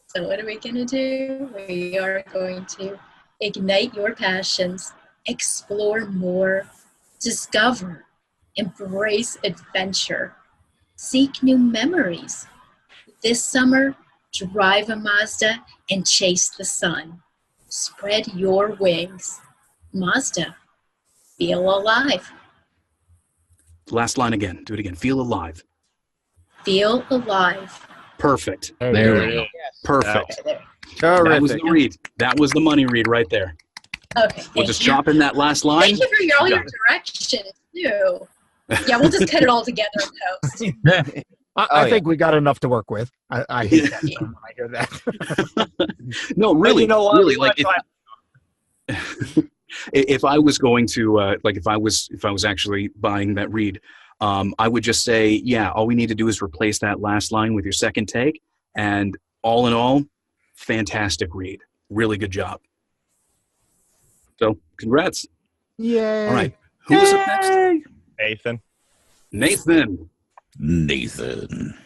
So what are we going to do? We are going to ignite your passions, explore more, discover, embrace adventure, seek new memories. This summer, drive a Mazda and chase the sun. Spread your wings. Mazda, feel alive. Last line again. Do it again. Feel alive. Feel alive. Perfect. There we go. Perfect. Okay, there. That was Terrific. the read. That was the money read right there. Okay, We'll thank just you. drop in that last line. Thank you for all You your got it. directions, too. Yeah, we'll just cut it all together in post. I think we got enough to work with. I hate that term when I hear that. No, really, you know what? really. Like if I was going to if I was actually buying that read, I would just say, yeah, all we need to do is replace that last line with your second take. And all in all, fantastic read. Really good job. So, congrats. Yay. All right. Who's up next? Nathan. Nathan.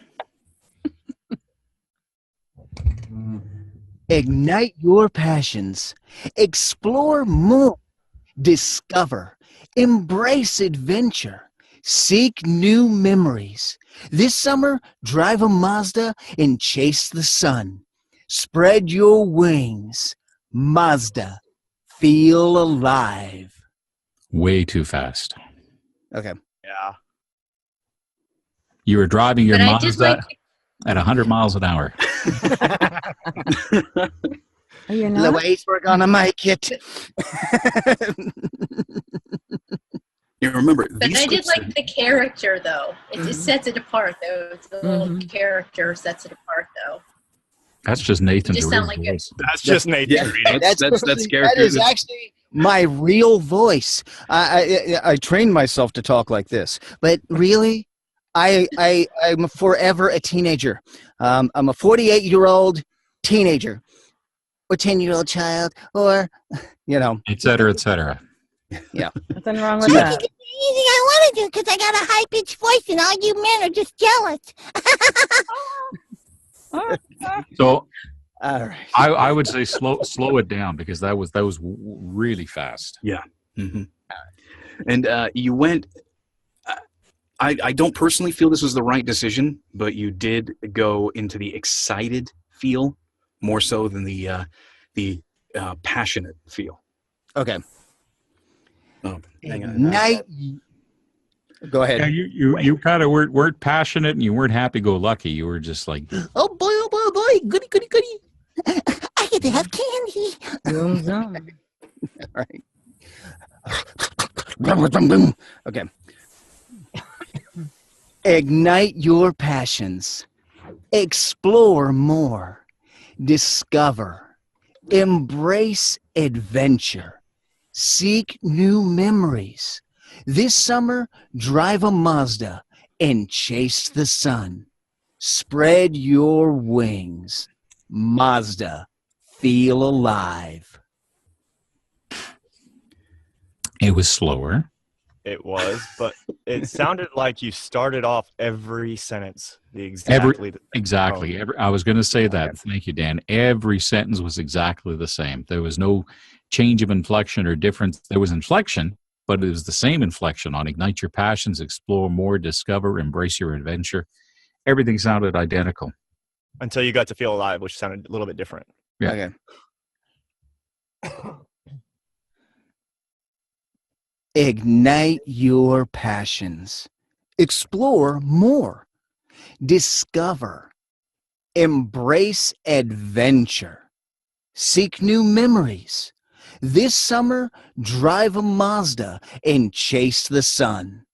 Ignite your passions. Explore more. Discover. Embrace adventure. Seek new memories. This summer, drive a Mazda and chase the sun. Spread your wings. Mazda. Feel alive. Way too fast. Okay. Yeah. You were driving your But I did Mazda like at 100 miles an hour. Are you not? Louise, we're gonna make it. You remember, But these I did scripts like the character, though. It sets it apart, though. The little character sets it apart, though. That's just Nathan's You just real sound like a- voice. That's just Nathan reading. that's That character. is actually my real voice. I trained myself to talk like this, but really, I'm forever a teenager. I'm a 48-year-old teenager, or 10-year-old child, or Et cetera, et cetera. yeah. Nothing wrong with that. Anything I want to do because I got a high-pitched voice and all you men are just jealous. So All right. I would say slow it down because that was really fast. Yeah. Mm-hmm. And you went. I don't personally feel this was the right decision, but you did go into the excited feel more so than the passionate feel. Okay. Oh, hang on. Night. Go ahead. Yeah, you kind of weren't passionate and you weren't happy-go-lucky. You were just like, Oh boy, goody, goody, goody. I get to have candy. Zoom, zoom. All right. Okay. Ignite your passions. Explore more. Discover. Embrace adventure. Seek new memories. This summer, drive a Mazda and chase the sun. Spread your wings. Mazda. Feel alive. it was slower. It was, but it sounded like you started off every sentence exactly. Exactly. I was going to say that. Thank you, Dan. Every sentence was exactly the same. There was no change of inflection or difference. There was inflection, but it was the same inflection on ignite your passions, explore more, discover, embrace your adventure. Everything sounded identical. Until you got to feel alive, which sounded a little bit different. Yeah. Okay. Ignite your passions. Explore more. Discover. Embrace adventure. Seek new memories. This summer, drive a Mazda and chase the sun.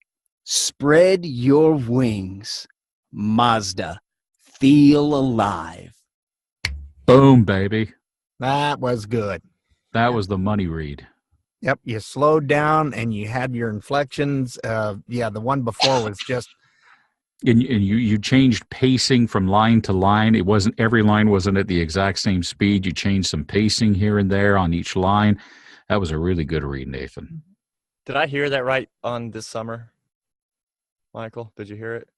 Spread your wings. Mazda. Feel alive. Boom, baby. That was good. That was the money read. Yep, you slowed down and you had your inflections. Yeah, the one before was just And you changed pacing from line to line. It wasn't every line wasn't at the exact same speed. You changed some pacing here and there on each line. That was a really good read, Nathan. Did I hear that right on this summer? Michael, did you hear it?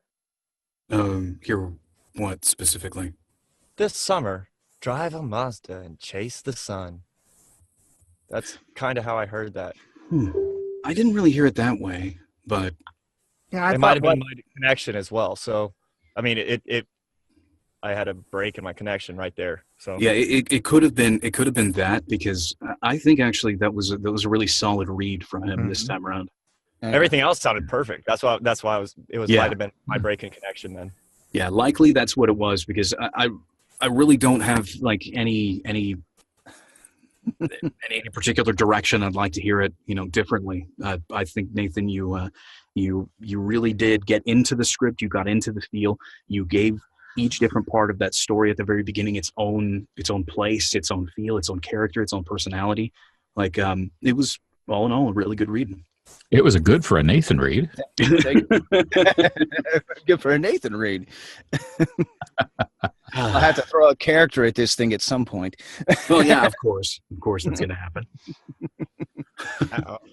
Hear what specifically? This summer, drive a Mazda and chase the sun. That's kind of how I heard that. I didn't really hear it that way, but yeah. It might have been my connection as well. So, I mean, I had a break in my connection right there. So yeah, it could have been that, because I think actually that was a really solid read from him this time around. everything else sounded perfect. That's why might have been my break in connection then. Yeah, likely that's what it was, because I really don't have like any particular direction I'd like to hear it, differently. I think, Nathan, you really did get into the script. You got into the feel. You gave each different part of that story at the very beginning its own place, its own feel, its own character, its own personality. Like, it was all in all a really good read. It was a good for a Nathan read. Good for a Nathan read. I'll have to throw a character at this thing at some point. Well, yeah, of course that's going to happen.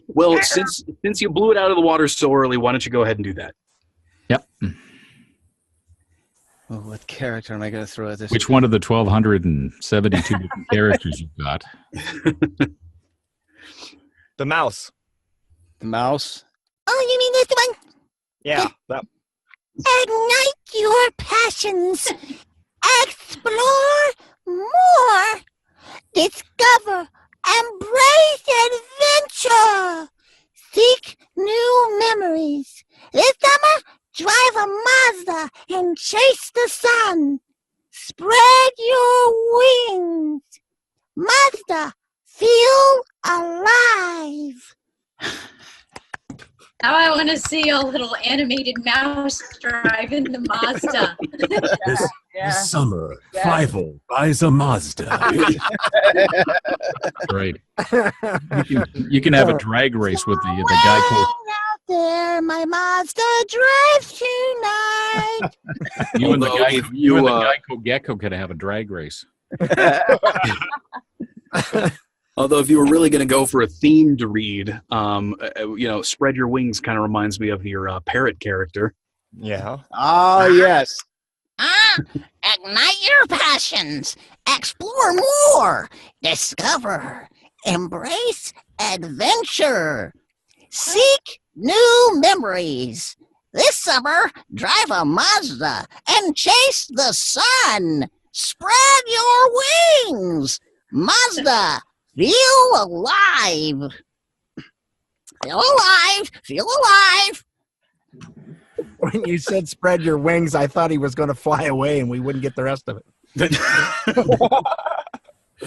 Well, since you blew it out of the water so early, why don't you go ahead and do that? Yep. Well, what character am I going to throw at this? Which one of the 1,272 different characters you've got? The mouse. The mouse? Oh, you mean this one? Yeah. That. Ignite your passions. Explore more. Discover. Embrace adventure. Seek new memories. This summer, drive a Mazda and chase the sun. Spread your wings. Mazda, feel alive. Now I want to see a little animated mouse driving the Mazda. This summer, Fievel buys a Mazda. Right. You can have a drag race with the Geico. Out there, my Mazda drives tonight. You and the Geico Gecko could have a drag race. Although if you were really going to go for a themed read, Spread Your Wings kind of reminds me of your parrot character. Yeah. Oh, yes. Ignite your passions. Explore more. Discover. Embrace adventure. Seek new memories. This summer, drive a Mazda and chase the sun. Spread your wings. Mazda, feel alive. Feel alive. Feel alive. When you said spread your wings, I thought he was going to fly away and we wouldn't get the rest of it.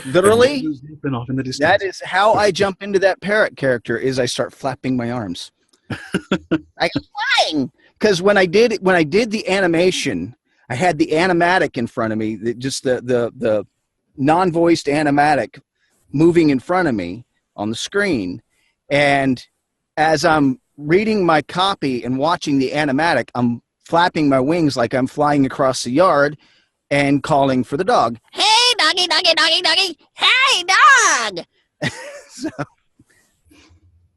Literally, off in the distance. That is how I jump into that parrot character. Is I start flapping my arms. I'm flying because when I did the animation, I had the animatic in front of me. Just the non-voiced animatic moving in front of me on the screen, and as I'm reading my copy and watching the animatic, I'm flapping my wings like I'm flying across the yard and calling for the dog. Hey, doggy, doggy, doggy, doggy. Hey, dog. So,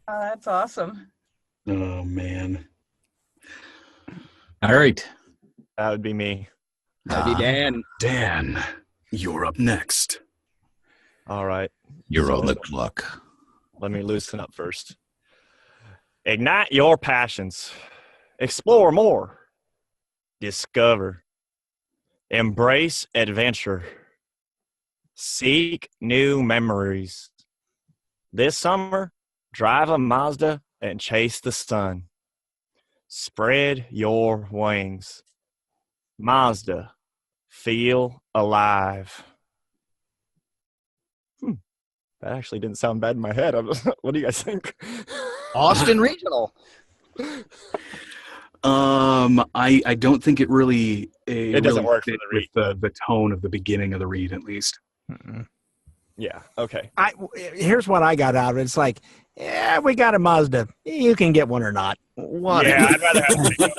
Oh, that's awesome. Oh, man. All right. That would be me. that'd be Dan. Dan, you're up next. All right. You're on the clock. Let me loosen up first. Ignite your passions. Explore more. Discover. Embrace adventure. Seek new memories. This summer, drive a Mazda and chase the sun. Spread your wings. Mazda, feel alive. That actually didn't sound bad in my head. What do you guys think? Austin Regional. I don't think it really it doesn't really work for fit the read. with the tone of the beginning of the read, at least. Yeah. Okay. Here's what I got out of it. It's like, yeah, we got a Mazda. You can get one or not. What? Yeah, I'd rather have a pickup.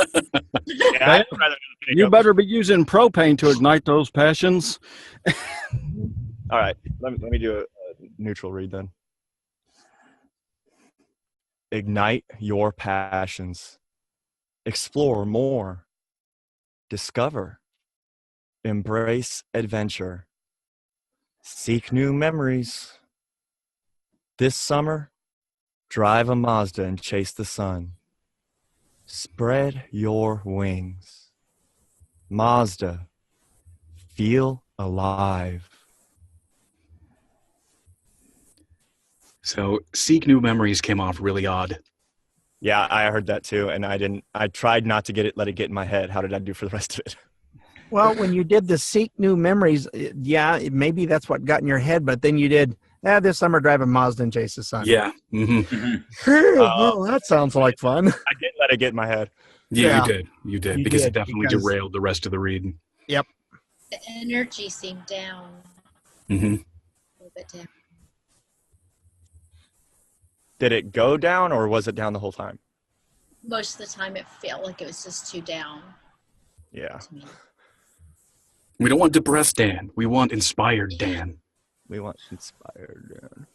Yeah, I'd rather have a pickup. You better be using propane to ignite those passions. All right. Let me do a neutral read then. Ignite your passions. Explore more. Discover. Embrace adventure. Seek new memories. This summer, drive a Mazda and chase the sun. Spread your wings. Mazda, feel alive. So, Seek New Memories came off really odd. Yeah, I heard that too, and I tried not to let it get in my head. How did I do for the rest of it? Well, when you did the seek new memories, yeah, maybe that's what got in your head, but then you did, this summer drive a Mazda and chase the sun. Yeah. Well, that sounds like fun. I did let it get in my head. Yeah, you did, because did, it definitely derailed the rest of the read. Yep. The energy seemed down. Mm-hmm. A little bit down. Did it go down, or was it down the whole time? Most of the time it felt like it was just too down. Yeah. To me. We don't want depressed Dan. We want inspired Dan. We want inspired Dan.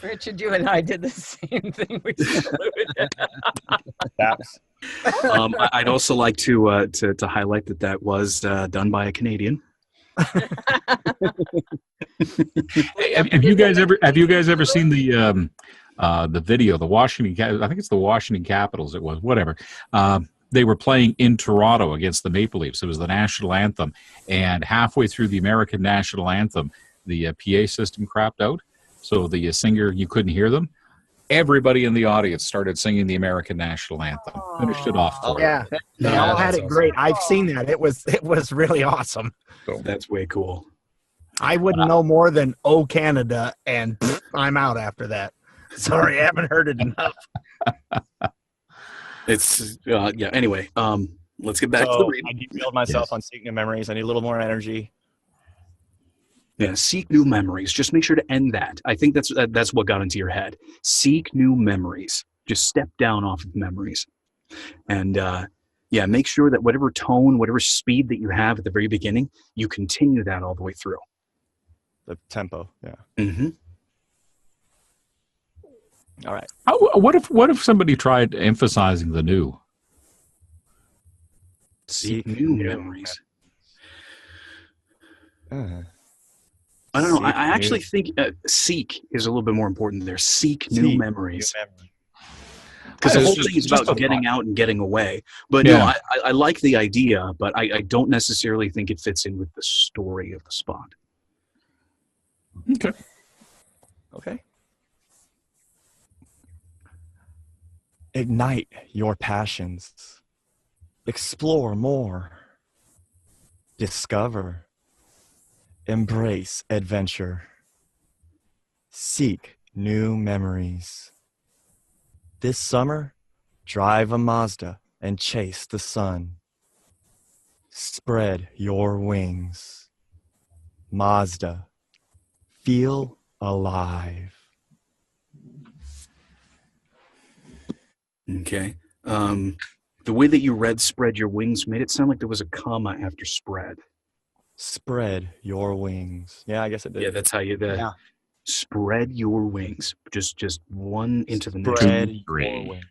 Richard, you and I did the same thing. We saluted. I'd also like to highlight that was done by a Canadian. Hey, have you guys ever seen the video, the Washington, I think it's the Washington Capitals, it was, whatever. They were playing in Toronto against the Maple Leafs. It was the national anthem, and halfway through the American national anthem, the PA system crapped out, so the singer, you couldn't hear them. Everybody in the audience started singing the American national anthem. Finished it off for Yeah, they all had it great. I've seen that. It was really awesome. So that's way cool. I wouldn't know more than "Oh Canada," and I'm out after that. Sorry, I haven't heard it enough. It's yeah. Anyway, let's get back to the reading. I derailed myself on Seek New Memories. I need a little more energy. Yeah, seek new memories. Just make sure to end that. I think that's what got into your head. Seek new memories. Just step down off of memories, and yeah, make sure that whatever tone, whatever speed that you have at the very beginning, you continue that all the way through. The tempo, yeah. Mm-hmm. All right. What if somebody tried emphasizing the new? Seek new memories. I don't know. I actually think seek is a little bit more important there. Seek new memories. Because the whole thing is about getting out and getting away. But no, I like the idea, but I don't necessarily think it fits in with the story of the spot. Okay. Okay. Ignite your passions. Explore more. Discover. Embrace adventure. Seek new memories. This summer, drive a Mazda and chase the sun. Spread your wings. Mazda. Feel alive. Okay. The way that you read "spread your wings" made it sound like there was a comma after "spread." Spread your wings. Yeah, I guess it did. Yeah, that's how you spread your wings. Just one into the next. Spread your wings.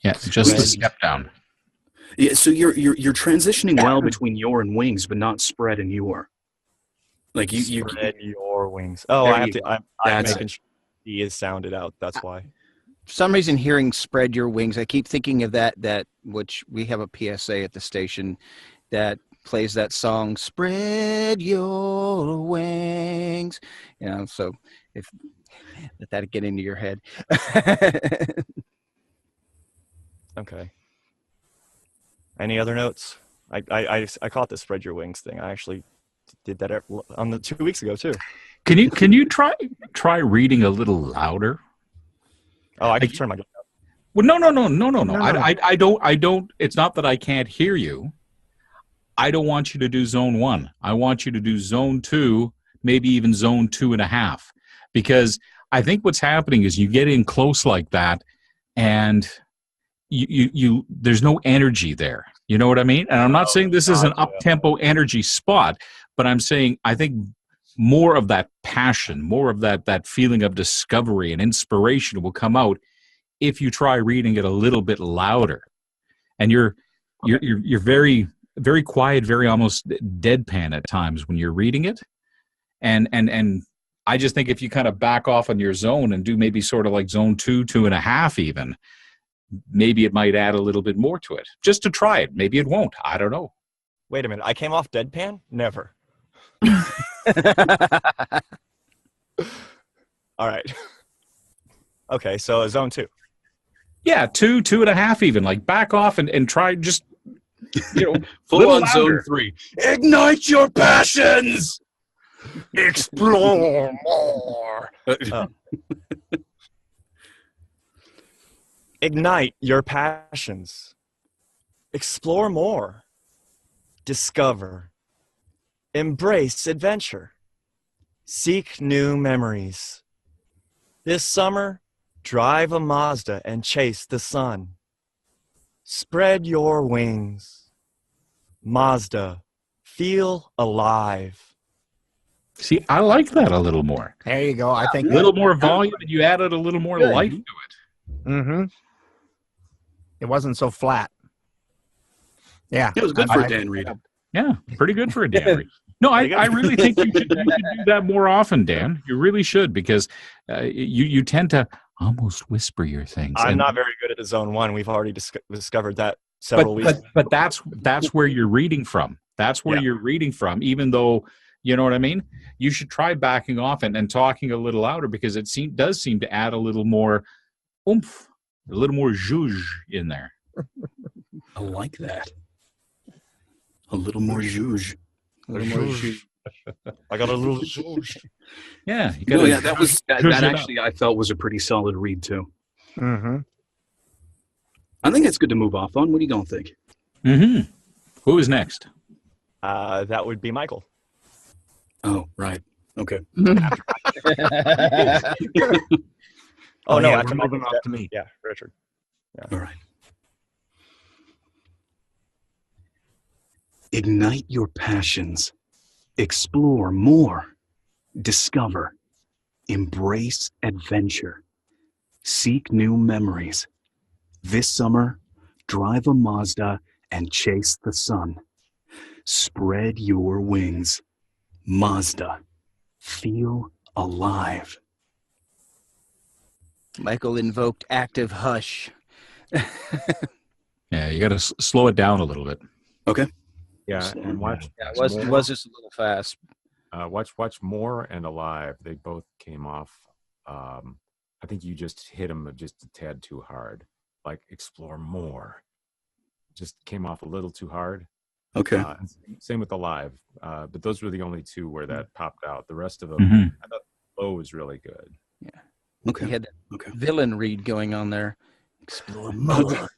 Yeah, just a step down. Yeah, so you're transitioning well between your and wings, but not spread and your. Like you spread your wings. Oh, I'm making sure he is sounded out. That's why. For some reason, hearing "spread your wings," I keep thinking of that which we have a PSA at the station that plays that song, "Spread Your Wings." You know, so if let that get into your head. Okay. Any other notes? I caught the "spread your wings" thing. I actually did that on the 2 weeks ago too. Can you try reading a little louder? Oh, I can turn my. Well, no. I don't. It's not that I can't hear you. I don't want you to do zone 1. I want you to do zone 2, maybe even zone 2.5, because I think what's happening is you get in close like that, and you there's no energy there. You know what I mean? And I'm not saying this is an up-tempo energy spot, but I'm saying I think more of that passion, more of that feeling of discovery and inspiration will come out if you try reading it a little bit louder. And you're very, very quiet, very almost deadpan at times when you're reading it. And I just think if you kind of back off on your zone and do maybe sort of like zone 2, 2.5 even, maybe it might add a little bit more to it. Just to try it. Maybe it won't. I don't know. Wait a minute. I came off deadpan? Never. All right. Okay, so zone 2. Yeah, 2, 2.5 even. Like back off and try just, full on zone 3. Ignite your passions. Explore more. Ignite your passions. Explore more. Discover. Embrace adventure. Seek new memories. This summer, drive a Mazda and chase the sun. Spread your wings. Mazda, feel alive. See, I like that a little more. There you go. I think A little more volume, and you added a little more life to it. Mm-hmm. It wasn't so flat. Yeah. It was good for a Dan Reed. Yeah, pretty good for a Dan Reed. No, I really think you should do that more often, Dan. You really should, because you tend to almost whisper your things. I'm not very good at the zone one. We've already discovered that several weeks ago. But that's where you're reading from. That's where you're reading from, even though, you know what I mean? You should try backing off and talking a little louder, because it does seem to add a little more oomph, a little more zhuzh in there. I like that. A little more zhuzh. A little more zhuzh. I got a little zhuzh. Yeah. That actually I felt was a pretty solid read too. Mm-hmm. I think it's good to move off on. What are you going to think? Mm-hmm. Who is next? That would be Michael. Oh, right. Okay. No, yeah, after we're moving Michael, off to me. Yeah, Richard. Yeah. All right. Ignite your passions. Explore more. Discover. Embrace adventure. Seek new memories. This summer, drive a Mazda and chase the sun. Spread your wings. Mazda. Feel alive. Michael invoked active hush. Yeah, you got to slow it down a little bit. Okay. Yeah, and watch. Yeah, it was just a little fast. Watch More and Alive. They both came off. I think you just hit them just a tad too hard. Like Explore More, just came off a little too hard. Okay. Same with Alive, but those were the only two where that popped out. The rest of them, I thought Low was really good. Yeah. Okay. He had that villain read going on there. Explore more.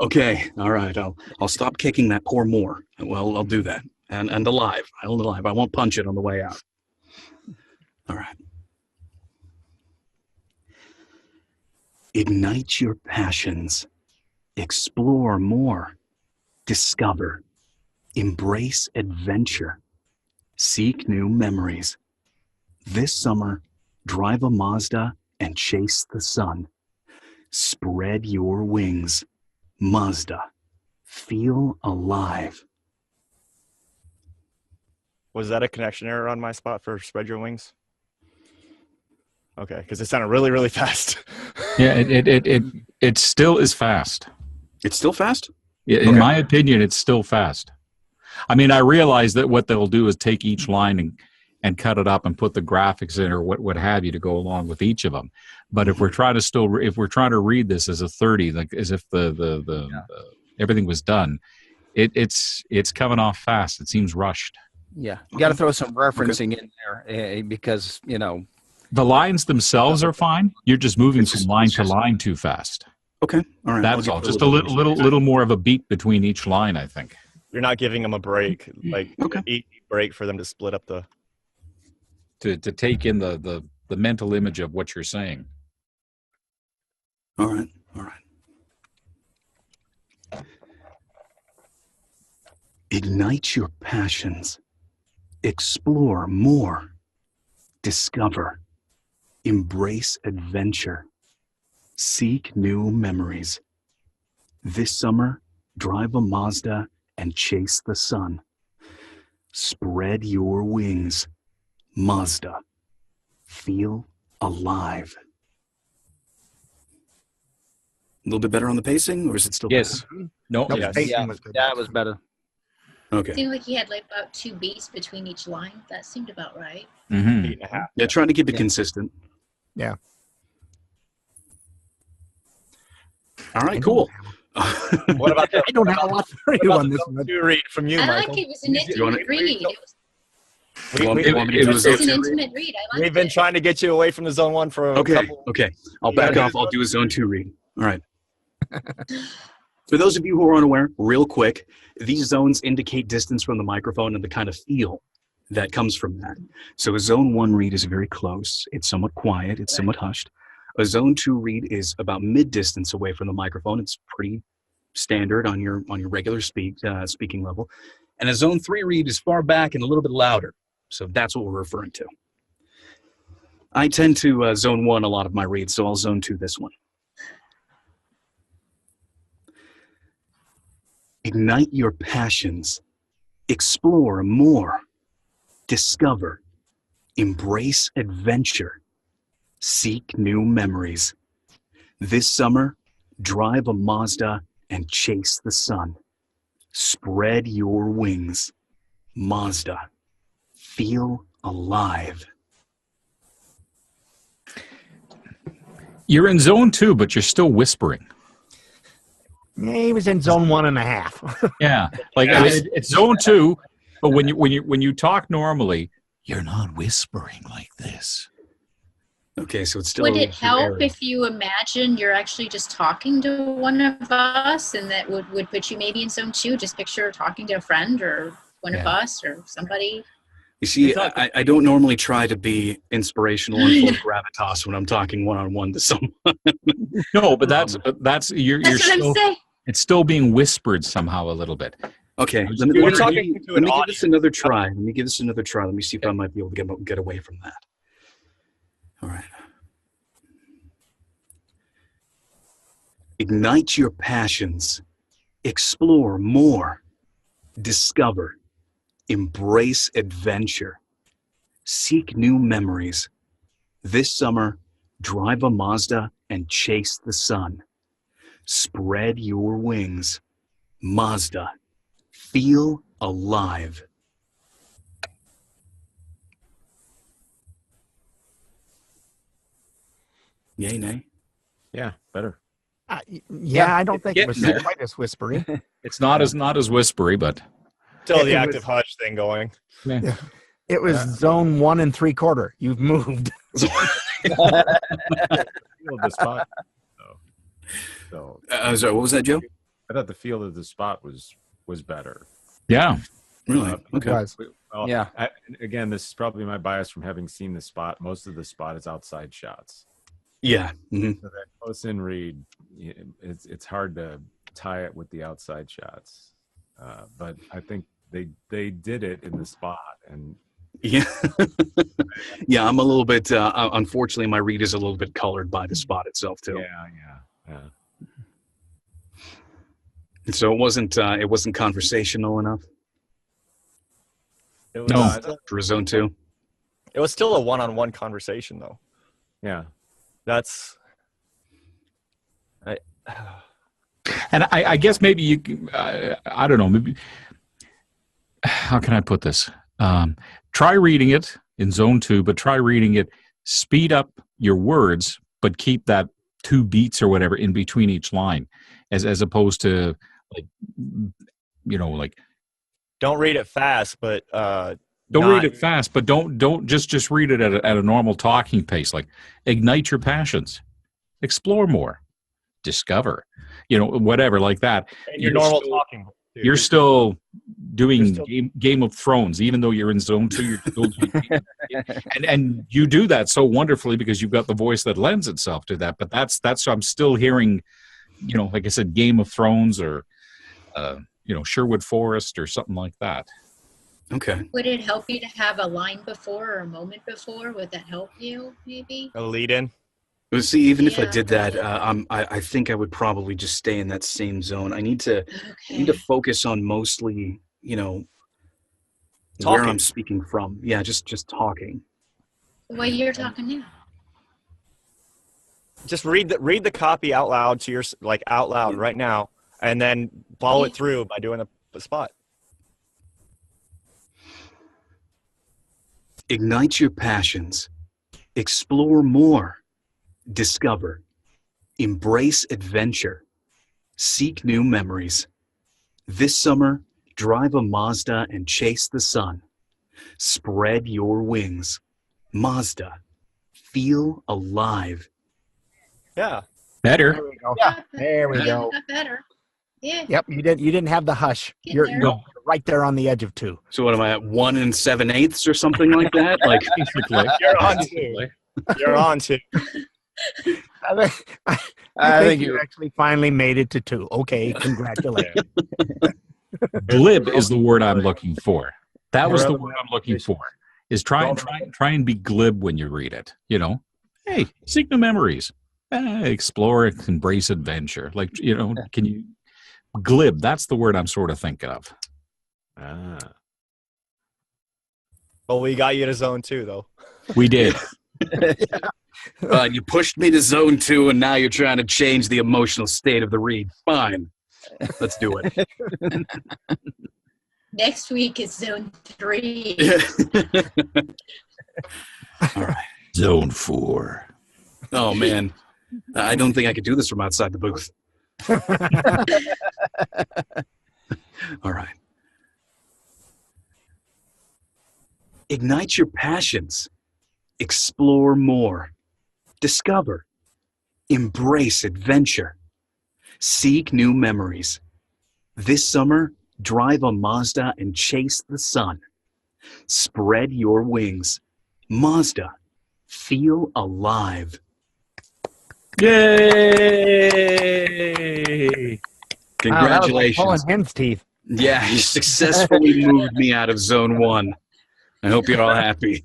Okay. All right. I'll stop kicking that poor Moore. Well, I'll do that. And Alive. I won't punch it on the way out. All right. Ignite your passions. Explore more. Discover. Embrace adventure. Seek new memories. This summer, drive a Mazda and chase the sun. Spread your wings. Mazda. Feel alive. Was that a connection error on my spot for Spread Your Wings? Okay, because it sounded really, really fast. Yeah, it still is fast. It's still fast? Yeah, in my opinion, it's still fast. I mean, I realize that what they'll do is take each line and cut it up and put the graphics in or what have you to go along with each of them. But if we're trying to read this as a 30, like as if the everything was done, it's coming off fast. It seems rushed. Yeah, you got to throw some referencing in there because the lines themselves are fine. You're just moving from line to line too fast. Okay, all right. That's all. Just a little more of a beat between each line, I think. You're not giving them a break, like each break for them to split up the. To take in the mental image of what you're saying. All right. Ignite your passions. Explore more. Discover. Embrace adventure. Seek new memories. This summer, drive a Mazda and chase the sun. Spread your wings. Mazda. Feel alive. A little bit better on the pacing, or is it still yes? Better? No, yes. That was better. Okay. It seemed like he had like about 2 beats between each line. That seemed about right. Mm-hmm. 8.5. Yeah, trying to keep it consistent. Yeah. All right, cool. What about I don't have a lot for you on this one. You read from you, I Michael. like it was an intimate read. Want me to do a This zone is an 2 read? intimate read. I like We've been it. trying to get you away from the zone 1 for a Okay, couple. okay. I'll back off. I'll do a zone 2 read. All right. For those of you who are unaware, real quick, these zones indicate distance from the microphone and the kind of feel that comes from that. So a zone 1 read is very close. It's somewhat quiet. It's somewhat hushed. A zone 2 read is about mid-distance away from the microphone. It's pretty standard on your regular speaking level. And a zone 3 read is far back and a little bit louder. So that's what we're referring to. I tend to zone 1 a lot of my reads, so I'll zone 2 this one. Ignite your passions. Explore more. Discover. Embrace adventure. Seek new memories. This summer, drive a Mazda and chase the sun. Spread your wings. Mazda. Feel alive. You're in zone 2, but you're still whispering. Yeah, he was in zone 1.5. Yeah, like I mean, it's zone 2, but when you talk normally, you're not whispering like this. Okay, so it's still. Would it help if you imagine you're actually just talking to one of us, and that would put you maybe in zone 2? Just picture talking to a friend or one of us or somebody. You see, I don't normally try to be inspirational and full of gravitas when I'm talking one-on-one to someone. No, but that's you're That's what still, I'm saying. it's still being whispered somehow a little bit. Okay, let me give this another try. Let me give this another try. Let me see if I might be able to get away from that. All right. Ignite your passions. Explore more. Discover. Embrace adventure. Seek new memories. This summer, drive a Mazda and chase the sun. Spread your wings. Mazda. Feel alive. Yay, nay? Yeah, better. Yeah, I don't think it was there. quite as whispery. It's not as whispery, but Still the It active was- hush thing going. yeah. It was zone 1 3/4. You've moved. Feel the spot. So Sorry, what was that, Joe? I thought the feel of the spot was better. Yeah. Really? Okay. Well, Yeah. Again, this is probably my bias from having seen the spot. Most of the spot is outside shots. Yeah. Mm-hmm. So that close in read, it's hard to tie it with the outside shots. But I think they did it in the spot, and Yeah. Yeah, I'm a little bit, unfortunately, my read is a little bit colored by the spot itself, too. yeah. And so it wasn't conversational enough It was, No. for zone 2. It was still a one-on-one conversation, though. Yeah. That's. And I guess maybe you, I don't know, maybe, how can I put this? Try reading it in zone 2, but try reading it, speed up your words, but keep that 2 beats or whatever in between each line, as opposed to like Don't read it fast, but don't read it fast, but don't just read it at a normal talking pace. Like, ignite your passions, explore more, discover, whatever like that. your normal talking. Too. You're still doing Game of Thrones, even though you're in zone 2. You're still doing, and you do that so wonderfully because you've got the voice that lends itself to that. But that's I'm still hearing, like I said, Game of Thrones or Sherwood Forest or something like that. Okay. Would it help you to have a line before or a moment before? Would that help you, maybe? A lead in. Well, see, even if I Yeah. did that, I think I would probably just stay in that same zone. I need to focus on mostly, where Talking. I'm speaking from. Yeah, just talking. The way you're talking now. Just read the copy out loud to out loud right now, and then follow it through by doing a spot. Ignite your passions. Explore more. Discover. Embrace adventure. Seek new memories. This summer, drive a Mazda and chase the sun. Spread your wings. Mazda. Feel alive. Yeah. Better. There we go. Yeah, There we yeah, go. got better. Yeah. Yep, you didn't have the hush. Get You're there. no right there on the edge of 2. So what am I at, 1 7/8 or something like that? Like Basically. You're on to. You're on to. I think you actually finally made it to 2. Okay, congratulations. Glib is the word I'm looking for. That was the word I'm looking for. Is try and be glib when you read it. You know, hey, seek new memories, explore, embrace adventure. Like, you know, can you glib? That's the word I'm sort of thinking of. Well, we got you to zone 2, though. We did. you pushed me to zone 2, and now you're trying to change the emotional state of the read. Fine, let's do it. Next week is zone 3. All right. Zone 4. Oh man, I don't think I could do this from outside the booth. All right. Ignite your passions. Explore more. Discover. Embrace adventure. Seek new memories. This summer, drive a Mazda and chase the sun. Spread your wings. Mazda. Feel alive. Yay! Congratulations. Wow, pulling hen's teeth. Yeah, you successfully moved me out of zone 1. I hope you're all happy.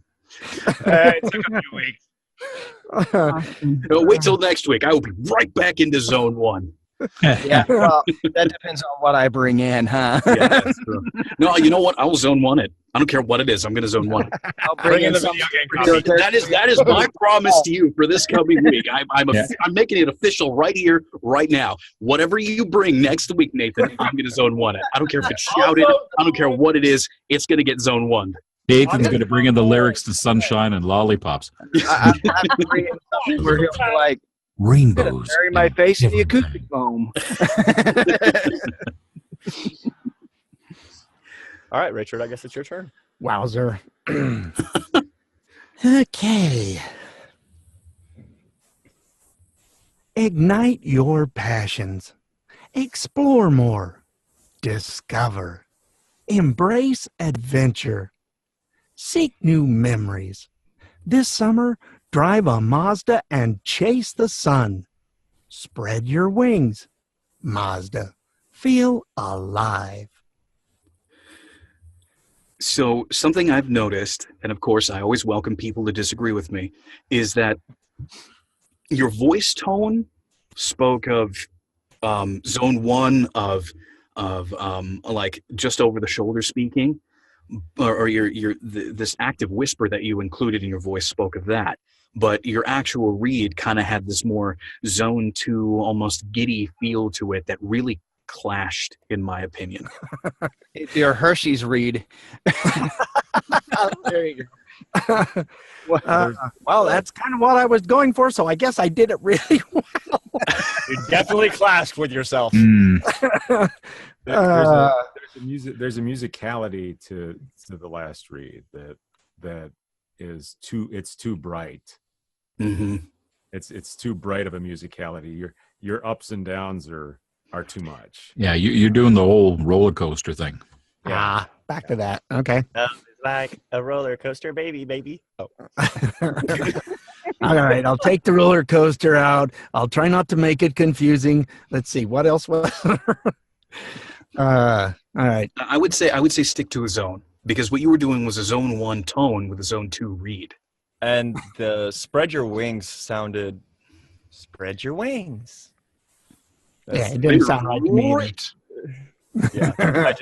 It took a few weeks. No, wait till next week. I will be right back into zone 1. Yeah, well, that depends on what I bring in, huh? Yeah, that's true. No, you know what? I will zone 1 it. I don't care what it is. I'm going to zone 1 it. I'll bring in the some. video game copy. That is my promise to you for this coming week. I'm making it official right here, right now. Whatever you bring next week, Nathan, I'm going to zone 1 it. I don't care if it's shouted. I don't care what it is. It's going to get zone 1. Nathan's going to bring in the lyrics to Sunshine and Lollipops. I'm bringing something where he'll be like, Rainbows. bury my face in the acoustic foam. All right, Richard, I guess it's your turn. Wowzer. Okay. Ignite your passions. Explore more. Discover. Embrace adventure. Seek new memories. This summer, drive a Mazda and chase the sun. Spread your wings. Mazda. Feel alive. So something I've noticed, and of course I always welcome people to disagree with me, is that your voice tone spoke of zone 1 of like just over the shoulder speaking, or this active whisper that you included in your voice spoke of that. But your actual read kind of had this more zone 2, almost giddy feel to it that really clashed, in my opinion. Your Hershey's read. There you go. Well, that's kind of what I was going for, so I guess I did it really well. You definitely clashed with yourself. There's a musicality to the last read that is too bright. Mm-hmm. It's too bright of a musicality. Your ups and downs are too much. Yeah, you're doing the whole roller coaster thing. Yeah, back to that. Okay. It's like a roller coaster, baby. Oh. All right, I'll take the roller coaster out. I'll try not to make it confusing. Let's see, what else was all right. I would say stick to a zone, because what you were doing was a zone 1 tone with a zone 2 read. And the spread your wings sounded spread your wings. Yeah, it didn't sound right to me either. Yeah, I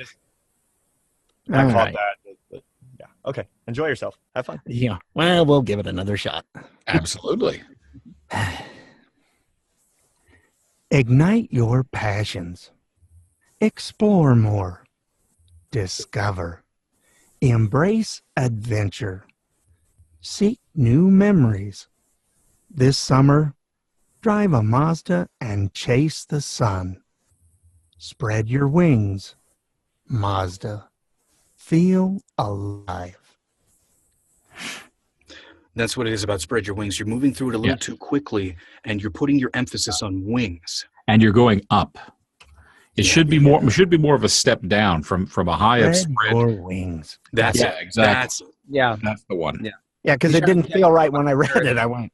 All caught right. that. But yeah. Okay. Enjoy yourself. Have fun. Yeah. Well, we'll give it another shot. Absolutely. Ignite your passions. Explore more. Discover. Embrace adventure. Seek new memories. This summer, drive a Mazda and chase the sun. Spread your wings. Mazda. Feel alive. That's what it is about spread your wings. You're moving through it a little too quickly, and you're putting your emphasis on wings. And you're going up. It should be more. Should be more of a step down from a high of spread. Your wings. That's it. Exactly. That's the one. Yeah, because it didn't feel right when I read it. I went,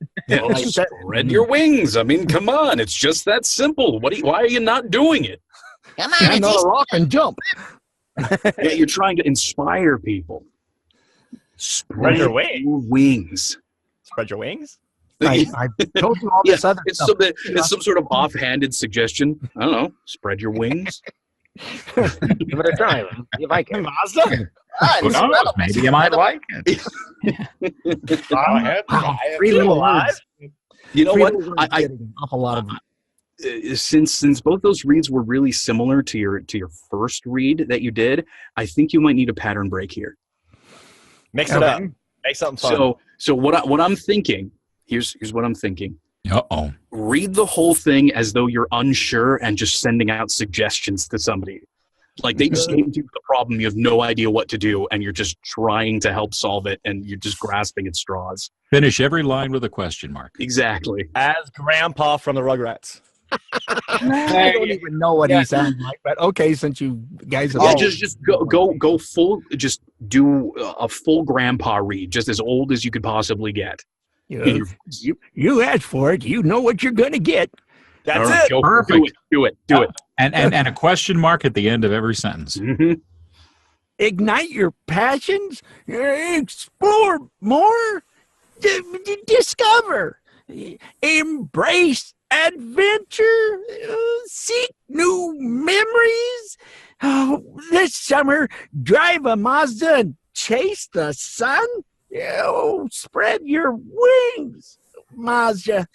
spread your wings. I mean, come on. It's just that simple. Why are you not doing it? Come on, I'm not a rock and jump. Yeah, you're trying to inspire people. Spread your wings. Spread your wings? I told you all this other stuff. It's some sort of offhanded suggestion. I don't know. Spread your wings. Give it a try. You like it. Mazda? Who knows? Maybe you might like it. Three little words. You know what? I an awful lot of since both those reads were really similar to your first read that you did, I think you might need a pattern break here. Mix it up. Make something fun. So what I'm thinking. Here's what I'm thinking. Uh-oh. Read the whole thing as though you're unsure and just sending out suggestions to somebody. Like they just came to the problem, you have no idea what to do, and you're just trying to help solve it, and you're just grasping at straws. Finish every line with a question mark. Exactly. As Grandpa from the Rugrats. I don't even know what he sounds like, but okay, since you guys have just go full, just do a full grandpa read, just as old as you could possibly get. You asked for it, you know what you're gonna get. That's it. Perfect. Do it. And a question mark at the end of every sentence. Mm-hmm. Ignite your passions, explore more, discover, embrace adventure, seek new memories. Oh, this summer, drive a Mazda and chase the sun. Oh, spread your wings, Mazda.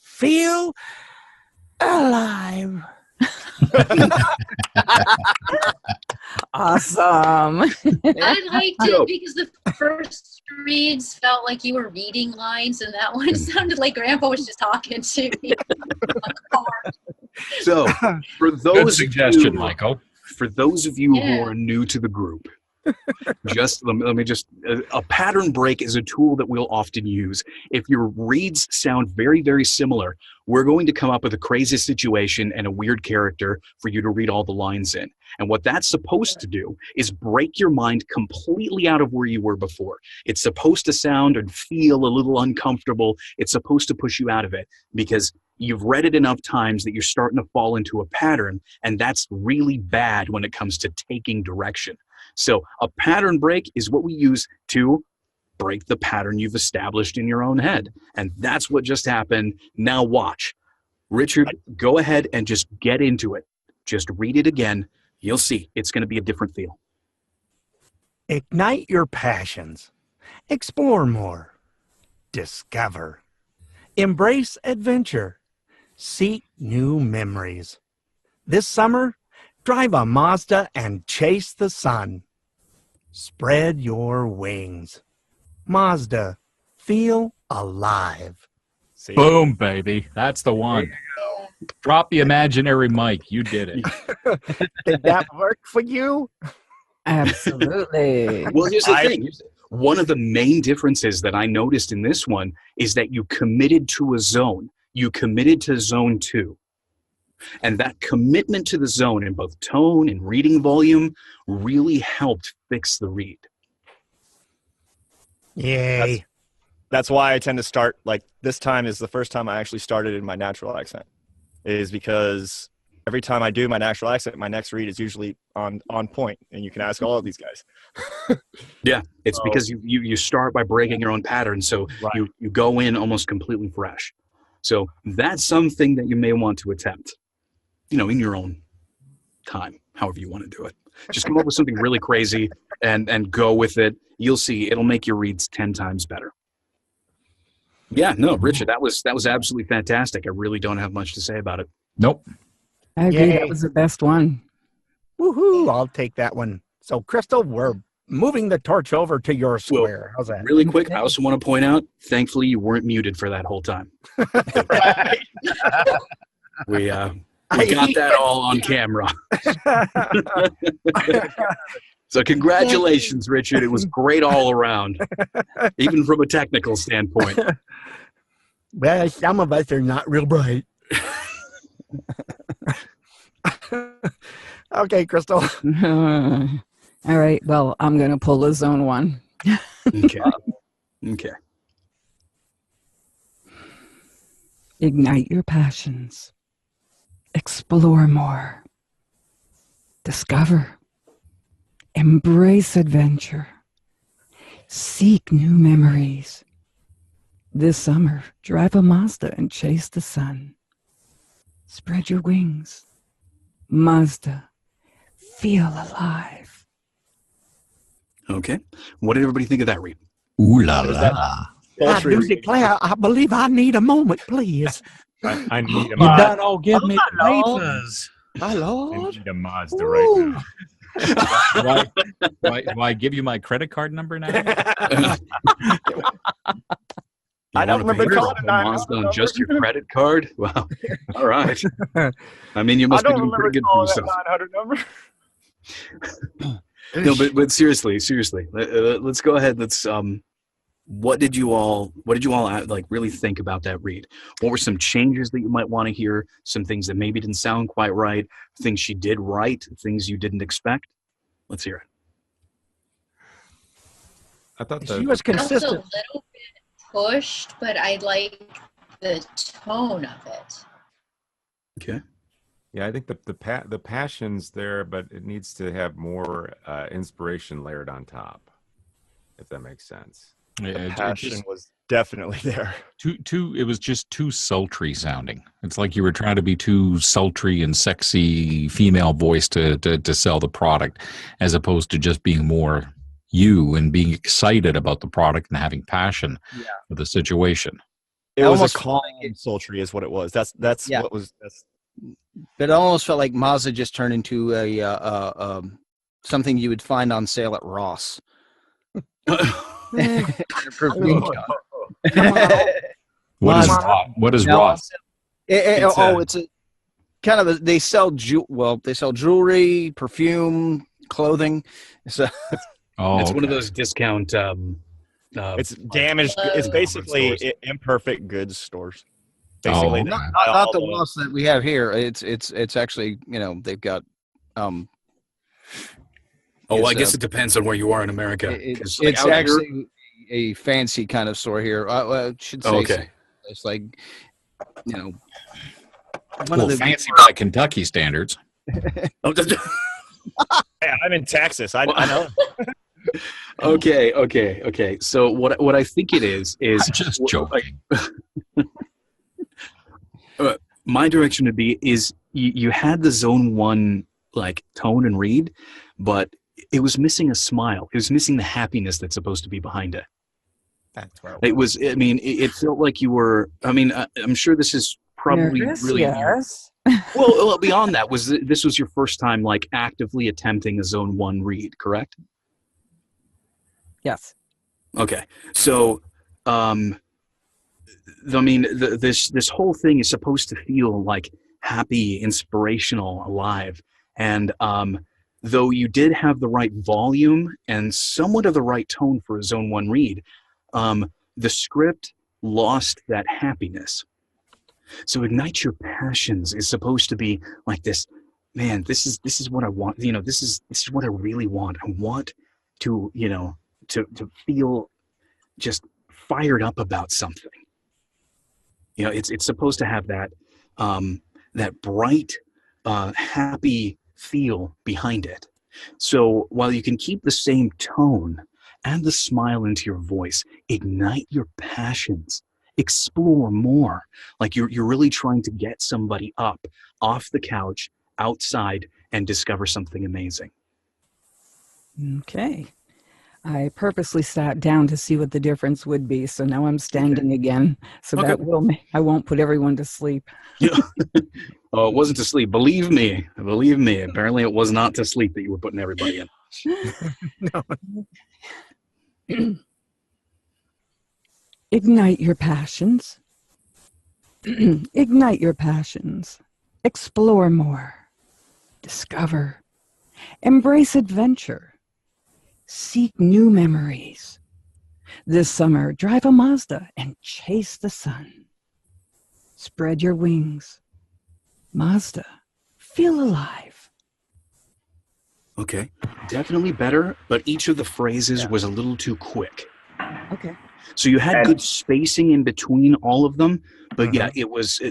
Feel alive. Awesome. I liked it because the first reads felt like you were reading lines, and that one sounded like Grandpa was just talking to me. So, for those Good suggestion, Michael. For those of you who are new to the group, let me just a pattern break is a tool that we'll often use. If your reads sound very, very similar, we're going to come up with a crazy situation and a weird character for you to read all the lines in. And what that's supposed to do is break your mind completely out of where you were before. It's supposed to sound and feel a little uncomfortable. It's supposed to push you out of it because you've read it enough times that you're starting to fall into a pattern, and that's really bad when it comes to taking direction. So a pattern break is what we use to break the pattern you've established in your own head. And that's what just happened. Now watch. Richard, go ahead and just get into it. Just read it again. You'll see. It's going to be a different feel. Ignite your passions. Explore more. Discover. Embrace adventure. Seek new memories. This summer, drive a Mazda and chase the sun. Spread your wings. Mazda, feel alive. See? Boom, baby. That's the one. Drop the imaginary mic. You did it. Did that work for you? Absolutely. Well, here's the thing. One of the main differences that I noticed in this one is that you committed to a zone. You committed to zone 2. And that commitment to the zone in both tone and reading volume really helped fix the read. Yay. That's why I tend to start, like, this time is the first time I actually started in my natural accent, is because every time I do my natural accent, my next read is usually on point, and you can ask all of these guys. Yeah, it's because you start by breaking your own pattern, so you go in almost completely fresh. So that's something that you may want to attempt, in your own time, however you want to do it. Just come up with something really crazy and go with it. You'll see it'll make your reads 10 times better. Yeah, no, Richard, that was absolutely fantastic. I really don't have much to say about it. Nope. I agree. That was the best one. Woohoo! I'll take that one. So, Crystal, we're moving the torch over to your square. How's that? Really quick, I also want to point out, thankfully, you weren't muted for that whole time. We got that all on camera. So congratulations, Richard. It was great all around, even from a technical standpoint. Well, some of us are not real bright. Okay, Crystal. All right. Well, I'm going to pull a zone 1. Okay. Okay. Ignite your passions. Explore more. Discover. Embrace adventure. Seek new memories. This summer, drive a Mazda and chase the sun. Spread your wings. Mazda. Feel alive. Okay. What did everybody think of that read? Ooh la la. I do declare, I believe I need a moment, please. I need a You Mazda. done all give me pizzas. My I lord. need a Mazda right now. Do I give you my credit card number now? I don't remember calling it Mazda on just your credit card. Wow. All right. I mean, you must be doing pretty good for yourself. 900 number. No, but seriously, let's go ahead. Let's what did you all like really think about that read? What were some changes that you might want to hear? Some things that maybe didn't sound quite right, things she did right, things you didn't expect? Let's hear it. I thought She was I felt a consistent. little bit pushed, but I like the tone of it. Okay. Yeah, I think the passion's there, but it needs to have more inspiration layered on top, if that makes sense. The passion was definitely there. It was just too sultry sounding. It's like you were trying to be too sultry and sexy female voice to sell the product, as opposed to just being more you and being excited about the product and having passion for the situation. It was almost a calm and sultry is what it was. That's what was. It almost felt like Mazda just turned into a something you would find on sale at Ross. Perfume shop. What is Ross? It's a kind of they sell jewelry, perfume, clothing. So it's one of those discount. It's damaged. It's basically imperfect goods stores. Basically, Basically, not the Ross that we have here. It's actually they've got. I guess it depends on where you are in America. It's actually a fancy kind of store here. I should say. Okay. It's like, one of the fancy by Kentucky standards. Yeah, I'm in Texas. I know. Okay. So what I think it is I'm just joking. My direction would be is you had the zone 1 like tone and read, but it was missing a smile. It was missing the happiness that's supposed to be behind it. That's where it was. I mean, it felt like you were. I mean, I'm sure this is probably really. Yes. Well, beyond that, this was your first time like actively attempting a zone 1 read, correct? Yes. Okay, so, I mean, this whole thing is supposed to feel like happy, inspirational, alive, and though you did have the right volume and somewhat of the right tone for a zone 1 read, the script lost that happiness. So ignite your passions is supposed to be like this. Man, this is what I want. This is what I really want. I want to to feel just fired up about something. It's supposed to have that that bright, happy feel behind it. So while you can keep the same tone, add the smile into your voice, ignite your passions, explore more. Like you're really trying to get somebody up off the couch, outside, and discover something amazing. Okay. I purposely sat down to see what the difference would be, so now I'm standing again. So that I won't put everyone to sleep. Yeah. Oh, it wasn't to sleep. Believe me. Apparently, it was not to sleep that you were putting everybody in. Ignite your passions. Ignite your passions. Explore more. Discover. Embrace adventure. Seek new memories. This summer, drive a Mazda and chase the sun. Spread your wings. Mazda, feel alive. Okay, definitely better, but each of the phrases was a little too quick. Okay. So you had good spacing in between all of them, but yeah,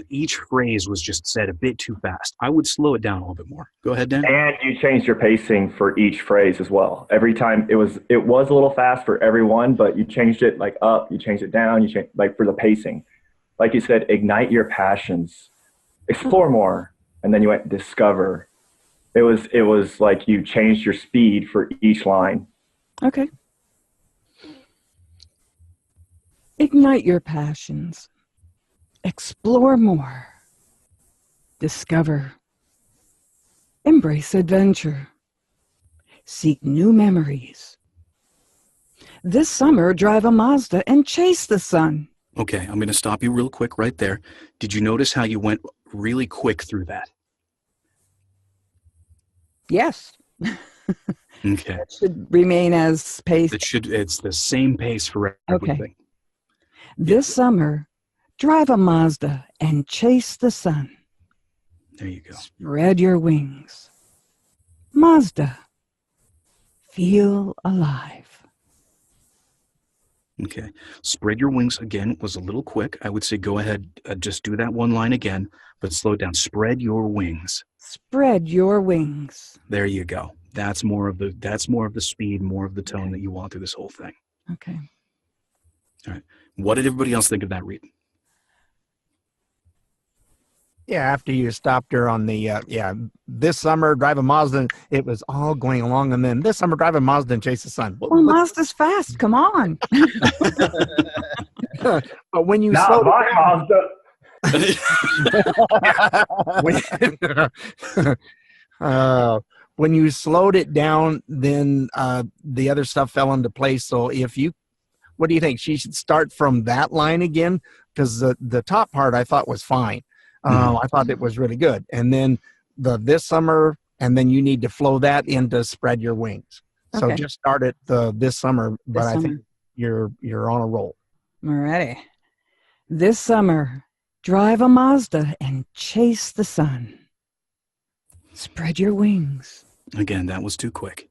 each phrase was just said a bit too fast. I would slow it down a little bit more. Go ahead, Dan. And you changed your pacing for each phrase as well. Every time it was a little fast for everyone, but you changed it like up, you changed it down, you changed like for the pacing. Like you said, ignite your passions, explore more, and then you went discover. It was like you changed your speed for each line. Okay. Ignite your passions. Explore more. Discover. Embrace adventure. Seek new memories. This summer, drive a Mazda and chase the sun. Okay, I'm going to stop you real quick right there. Did you notice how you went really quick through that? Yes. Okay. It should remain as paced. It's the same pace for everything. Okay. This summer, drive a Mazda and chase the sun. There you go. Spread your wings. Mazda, feel alive. Okay. Spread your wings again was a little quick. I would say go ahead, just do that one line again, but slow it down. Spread your wings. Spread your wings. There you go. That's more of the speed, more of the tone that you want through this whole thing. Okay. All right. What did everybody else think of that read? Yeah, after you stopped her on the, this summer, drive a Mazda, it was all going along, and then this summer, drive a Mazda and chase the sun. Well, Mazda's fast. Come on. But when you Not slow my Mazda. When you slowed it down, then the other stuff fell into place. So what do you think? She should start from that line again? Because the top part I thought was fine. I thought it was really good. And then this summer, and then you need to flow that into spread your wings. So Okay. just start at this summer, but I think you're on a roll. All righty. This summer, drive a Mazda and chase the sun. Spread your wings. Again, that was too quick.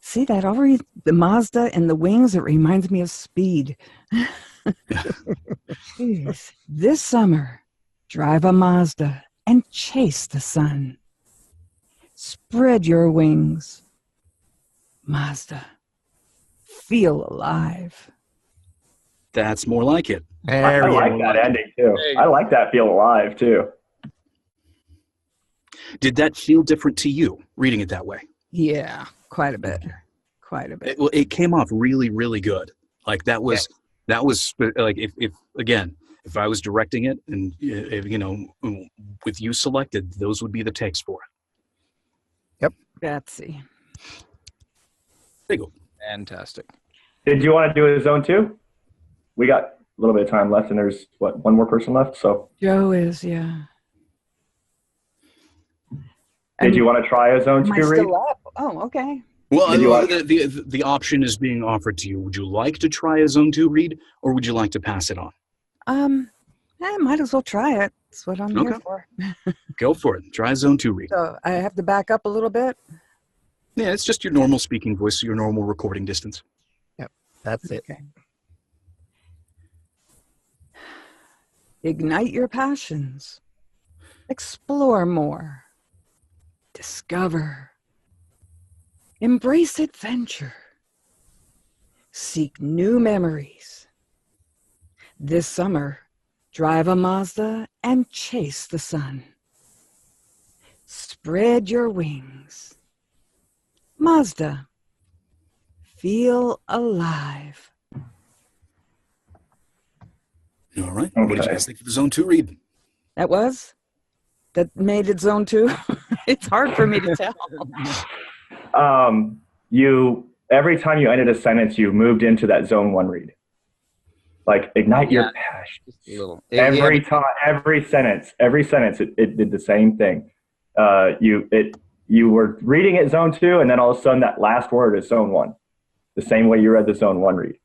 See that already? The Mazda and the wings, it reminds me of speed. Jeez. This summer, drive a Mazda and chase the sun. Spread your wings. Mazda, feel alive. That's more like it. I like that ending too. I like that feel alive too. Did that feel different to you, reading it that way? Yeah, quite a bit. Quite a bit. It came off really, really good. Like that was like if I was directing it and with you selected, those would be the takes for it. Yep. Betsy. There you go. Fantastic. Did you want to do a zone 2? We got a little bit of time left, and there's one more person left. So Joe is, yeah. Did you want to try a zone 2 Am I read? still up? Oh, okay. Well, the option is being offered to you. Would you like to try a Zone 2 read, or would you like to pass it on? I might as well try it. That's what I'm here for. Go for it. Try a Zone 2 read. So I have to back up a little bit. Yeah, it's just your normal speaking voice, your normal recording distance. Yep, that's it. Okay. Ignite your passions. Explore more. Discover. Embrace adventure. Seek new memories. This summer, drive a Mazda and chase the sun. Spread your wings. Mazda, feel alive. All right. What did you guys think of the Zone 2 read? That made it Zone 2? It's hard for me to tell. Every time you ended a sentence, you moved into that Zone 1 read. Like ignite your passion. Every sentence, it did the same thing. you were reading it zone 2, and then all of a sudden that last word is zone 1, the same way you read the zone 1 read.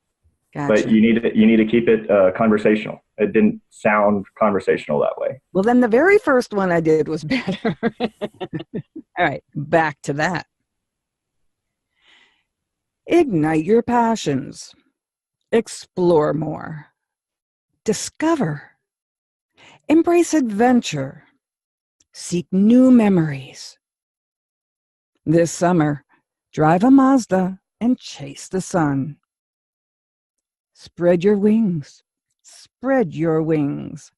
Gotcha. But you need to keep it conversational. It didn't sound conversational that way. Well, then the very first one I did was better. All right, back to that. Ignite your passions. Explore more. Discover. Embrace adventure. Seek new memories. This summer, drive a Mazda and chase the sun. Spread your wings. Spread your wings.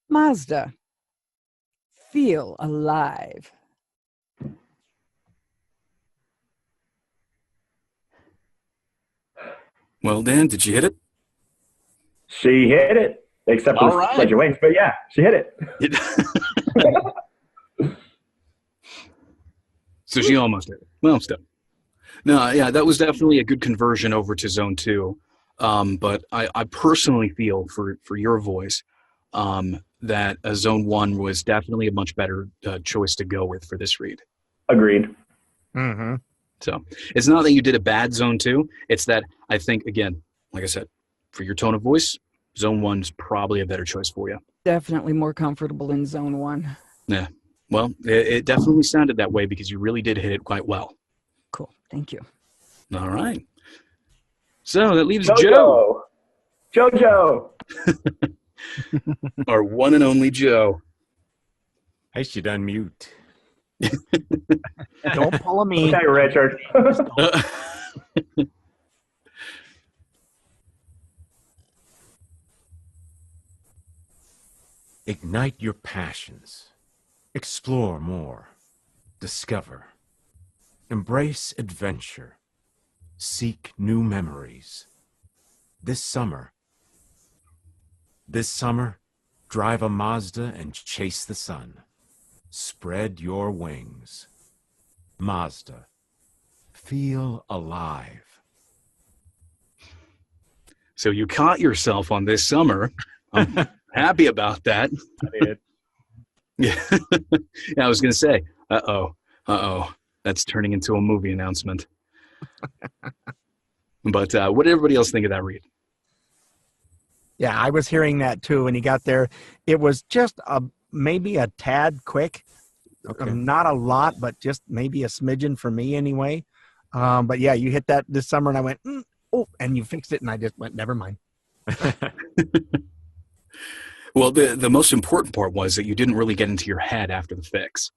Mazda. Feel alive. Well, Dan, did you hit it? She hit it, except for All spread your wings. But yeah, she hit it. So she almost did it. Well, still. No, yeah, that was definitely a good conversion over to zone 2. But I personally feel for your voice that a zone 1 was definitely a much better choice to go with for this read. Agreed. Mm-hmm. So it's not that you did a bad zone 2. It's that I think, again, like I said, for your tone of voice, zone 1's probably a better choice for you. Definitely more comfortable in zone 1. Yeah. Well, it definitely sounded that way because you really did hit it quite well. Cool. Thank you. All right. So that leaves Joe. Jojo. Our one and only Joe. I should unmute. Don't pull a me. Okay, Richard. Ignite your passions. Explore more. Discover. Embrace adventure. Seek new memories. This summer, drive a Mazda and chase the sun. Spread your wings. Mazda. Feel alive. So you caught yourself on this summer. I'm happy about that. I did. Yeah. Yeah, I was going to say, uh-oh. That's turning into a movie announcement. But what did everybody else think of that read? Yeah, I was hearing that too. When he got there, it was just maybe a tad quick. Okay. Not a lot, but just maybe a smidgen for me anyway. But yeah, you hit that this summer and I went, oh, and you fixed it. And I just went, never mind. Well, the most important part was that you didn't really get into your head after the fix.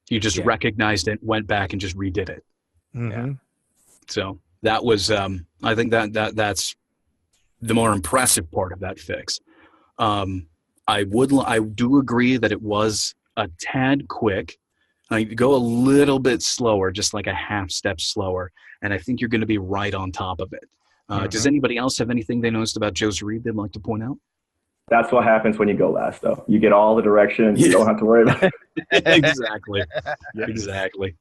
You just recognized it, went back and just redid it. Mm-hmm. Yeah. So that was, I think that's the more impressive part of that fix. I do agree that it was a tad quick. Go a little bit slower, just like a half step slower, and I think you're going to be right on top of it. Does anybody else have anything they noticed about Joe's read they'd like to point out? That's what happens when you go last, though. You get all the directions. You don't have to worry about it. Exactly. Exactly.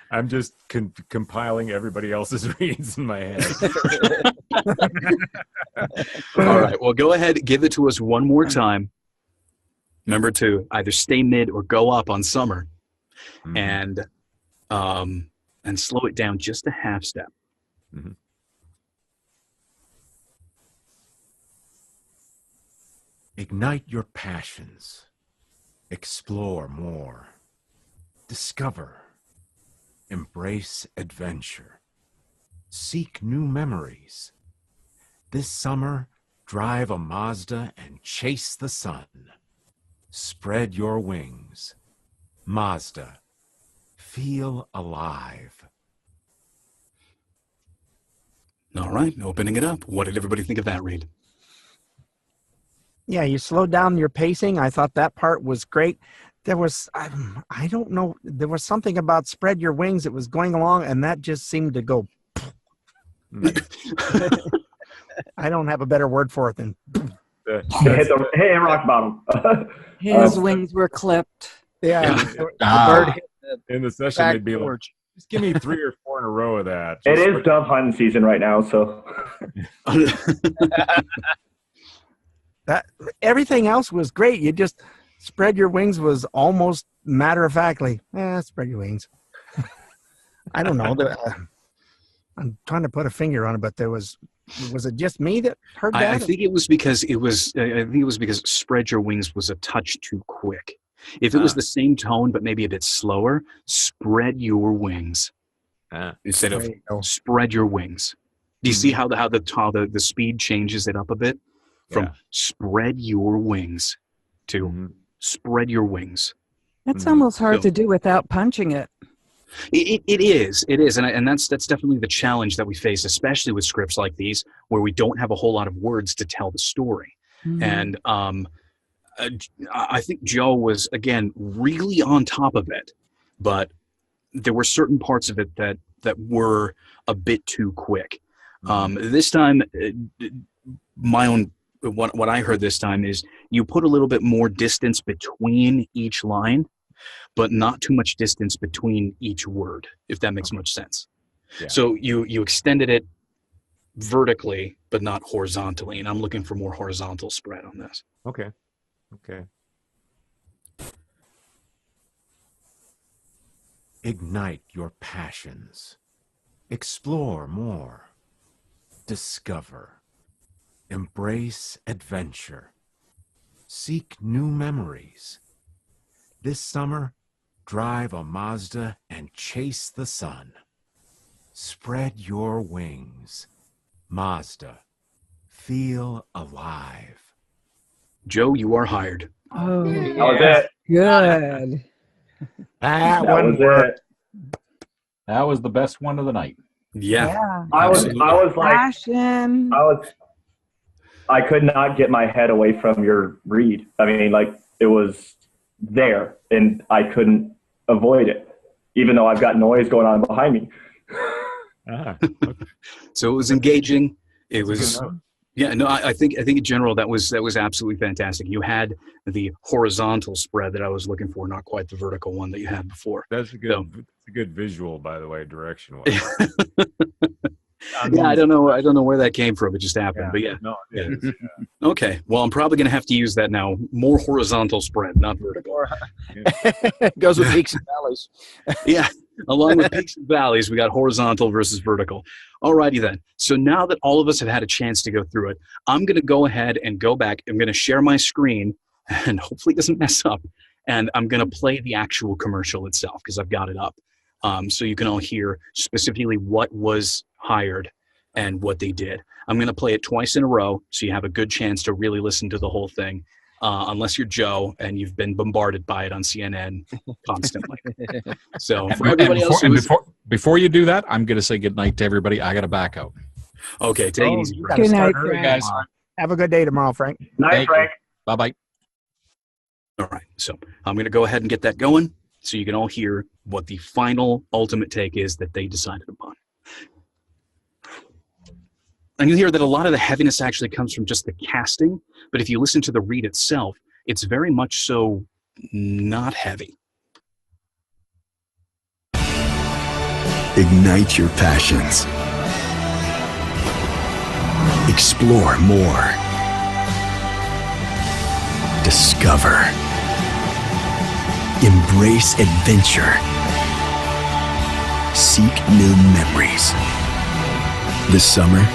I'm just compiling everybody else's reads in my head. All right. Well, go ahead. Give it to us one more time. Remember to either stay mid or go up on summer, and slow it down just a half step. Mm-hmm. Ignite your passions. Explore more. Discover. Embrace adventure. Seek new memories. This summer, drive a Mazda and chase the sun. Spread your wings. Mazda. Feel alive. All right. Opening it up. What did everybody think of that read? Yeah, you slowed down your pacing. I thought that part was great. There was, I don't know, there was something about spread your wings. It was going along, and that just seemed to go. I don't have a better word for it than. Hey, rock bottom. His wings were clipped. Yeah. The bird hit in the session, they'd be like, just give me 3 or 4 in a row of that. It is dove hunting season right now, so. That everything else was great. You just Spread your wings was almost matter of factly. Spread your wings. I don't know. I'm trying to put a finger on it, but was it just me that heard that? I think it was because spread your wings was a touch too quick. If it was the same tone but maybe a bit slower, spread your wings instead of spread your wings. Do you see how the speed changes it up a bit from spread your wings to spread your wings? That's almost hard to do without punching it. It is, and that's definitely the challenge that we face, especially with scripts like these, where we don't have a whole lot of words to tell the story. And I think Joe was again really on top of it, but there were certain parts of it that were a bit too quick. This time, what I heard this time is you put a little bit more distance between each line, but not too much distance between each word, if that makes much sense. Yeah. So you extended it vertically, but not horizontally, and I'm looking for more horizontal spread on this. Okay. Ignite your passions. Explore more. Discover. Embrace adventure. Seek new memories. This summer, drive a Mazda and chase the sun. Spread your wings. Mazda. Feel alive. Joe, you are hired. Oh, that was it. Good. That was it. That was the best one of the night. Yeah. I was like, Passion. I could not get my head away from your read. I mean, like, it was there and I couldn't avoid it, even though I've got noise going on behind me. So it was engaging. It was, I think in general that was absolutely fantastic. You had the horizontal spread that I was looking for, not quite the vertical one that you had before. That's a good visual, by the way, direction wise. Yeah, I don't know where that came from. It just happened, but yeah. No, it is. Yeah. Okay, well, I'm probably going to have to use that now. More horizontal spread, not vertical. It goes with peaks and valleys. Yeah, along with peaks and valleys, we got horizontal versus vertical. All righty then. So now that all of us have had a chance to go through it, I'm going to go ahead and go back. I'm going to share my screen, and hopefully it doesn't mess up. And I'm going to play the actual commercial itself because I've got it up. So you can all hear specifically what was hired and what they did. I'm going to play it twice in a row so you have a good chance to really listen to the whole thing, unless you're Joe and you've been bombarded by it on CNN constantly. So for everybody else, before you do that, I'm going to say good night to everybody. I got to back out. Okay, take it easy. Good night, guys. Have a good day tomorrow, Frank. Night, Frank. Bye-bye. All right, so I'm going to go ahead and get that going so you can all hear what the final ultimate take is that they decided upon. And you hear that a lot of the heaviness actually comes from just the casting, but if you listen to the read itself, it's very much so not heavy. Ignite your passions. Explore more. Discover. Embrace adventure. Seek new memories. This summer,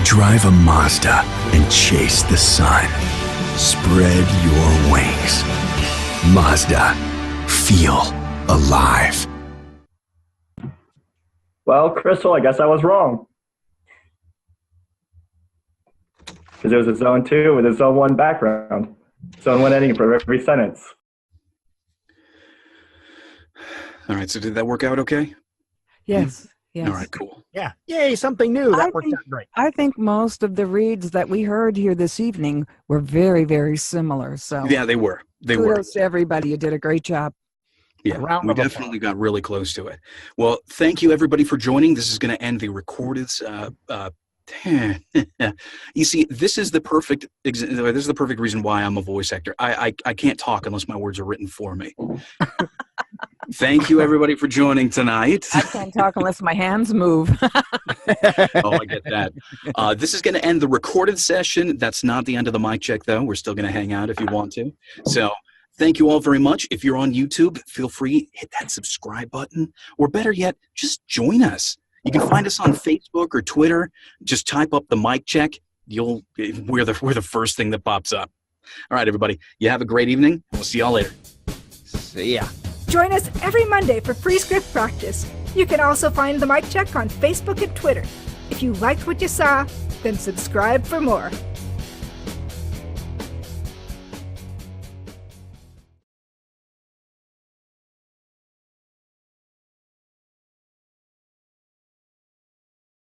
drive a Mazda and chase the sun. Spread your wings. Mazda. Feel alive. Well, Crystal, I guess I was wrong. Because it was a zone 2 with a zone 1 background. Zone 1 ending for every sentence. All right, so did that work out okay? Yes. Yes. All right, cool. Yeah. Yay, something new. That worked out great. I think most of the reads that we heard here this evening were very, very similar. So yeah, they were. Kudos to everybody. You did a great job. Yeah, we definitely got really close to it. Well, thank you everybody for joining. This is going to end the recorded. You see, this is the perfect reason why I'm a voice actor. I can't talk unless my words are written for me. Thank you everybody for joining tonight. I can't talk unless my hands move. Oh, I get that. This is going to end the recorded session. That's not the end of the mic check, though. We're still going to hang out if you want to. So Thank you all very much. If you're on YouTube, feel free, hit that subscribe button, or better yet, just join us. You can find us on Facebook or Twitter. Just type up the mic check. We're the first thing that pops up. All right, everybody. You have a great evening. We'll see y'all later. See ya. Join us every Monday for free script practice. You can also find the mic check on Facebook and Twitter. If you liked what you saw, then subscribe for more.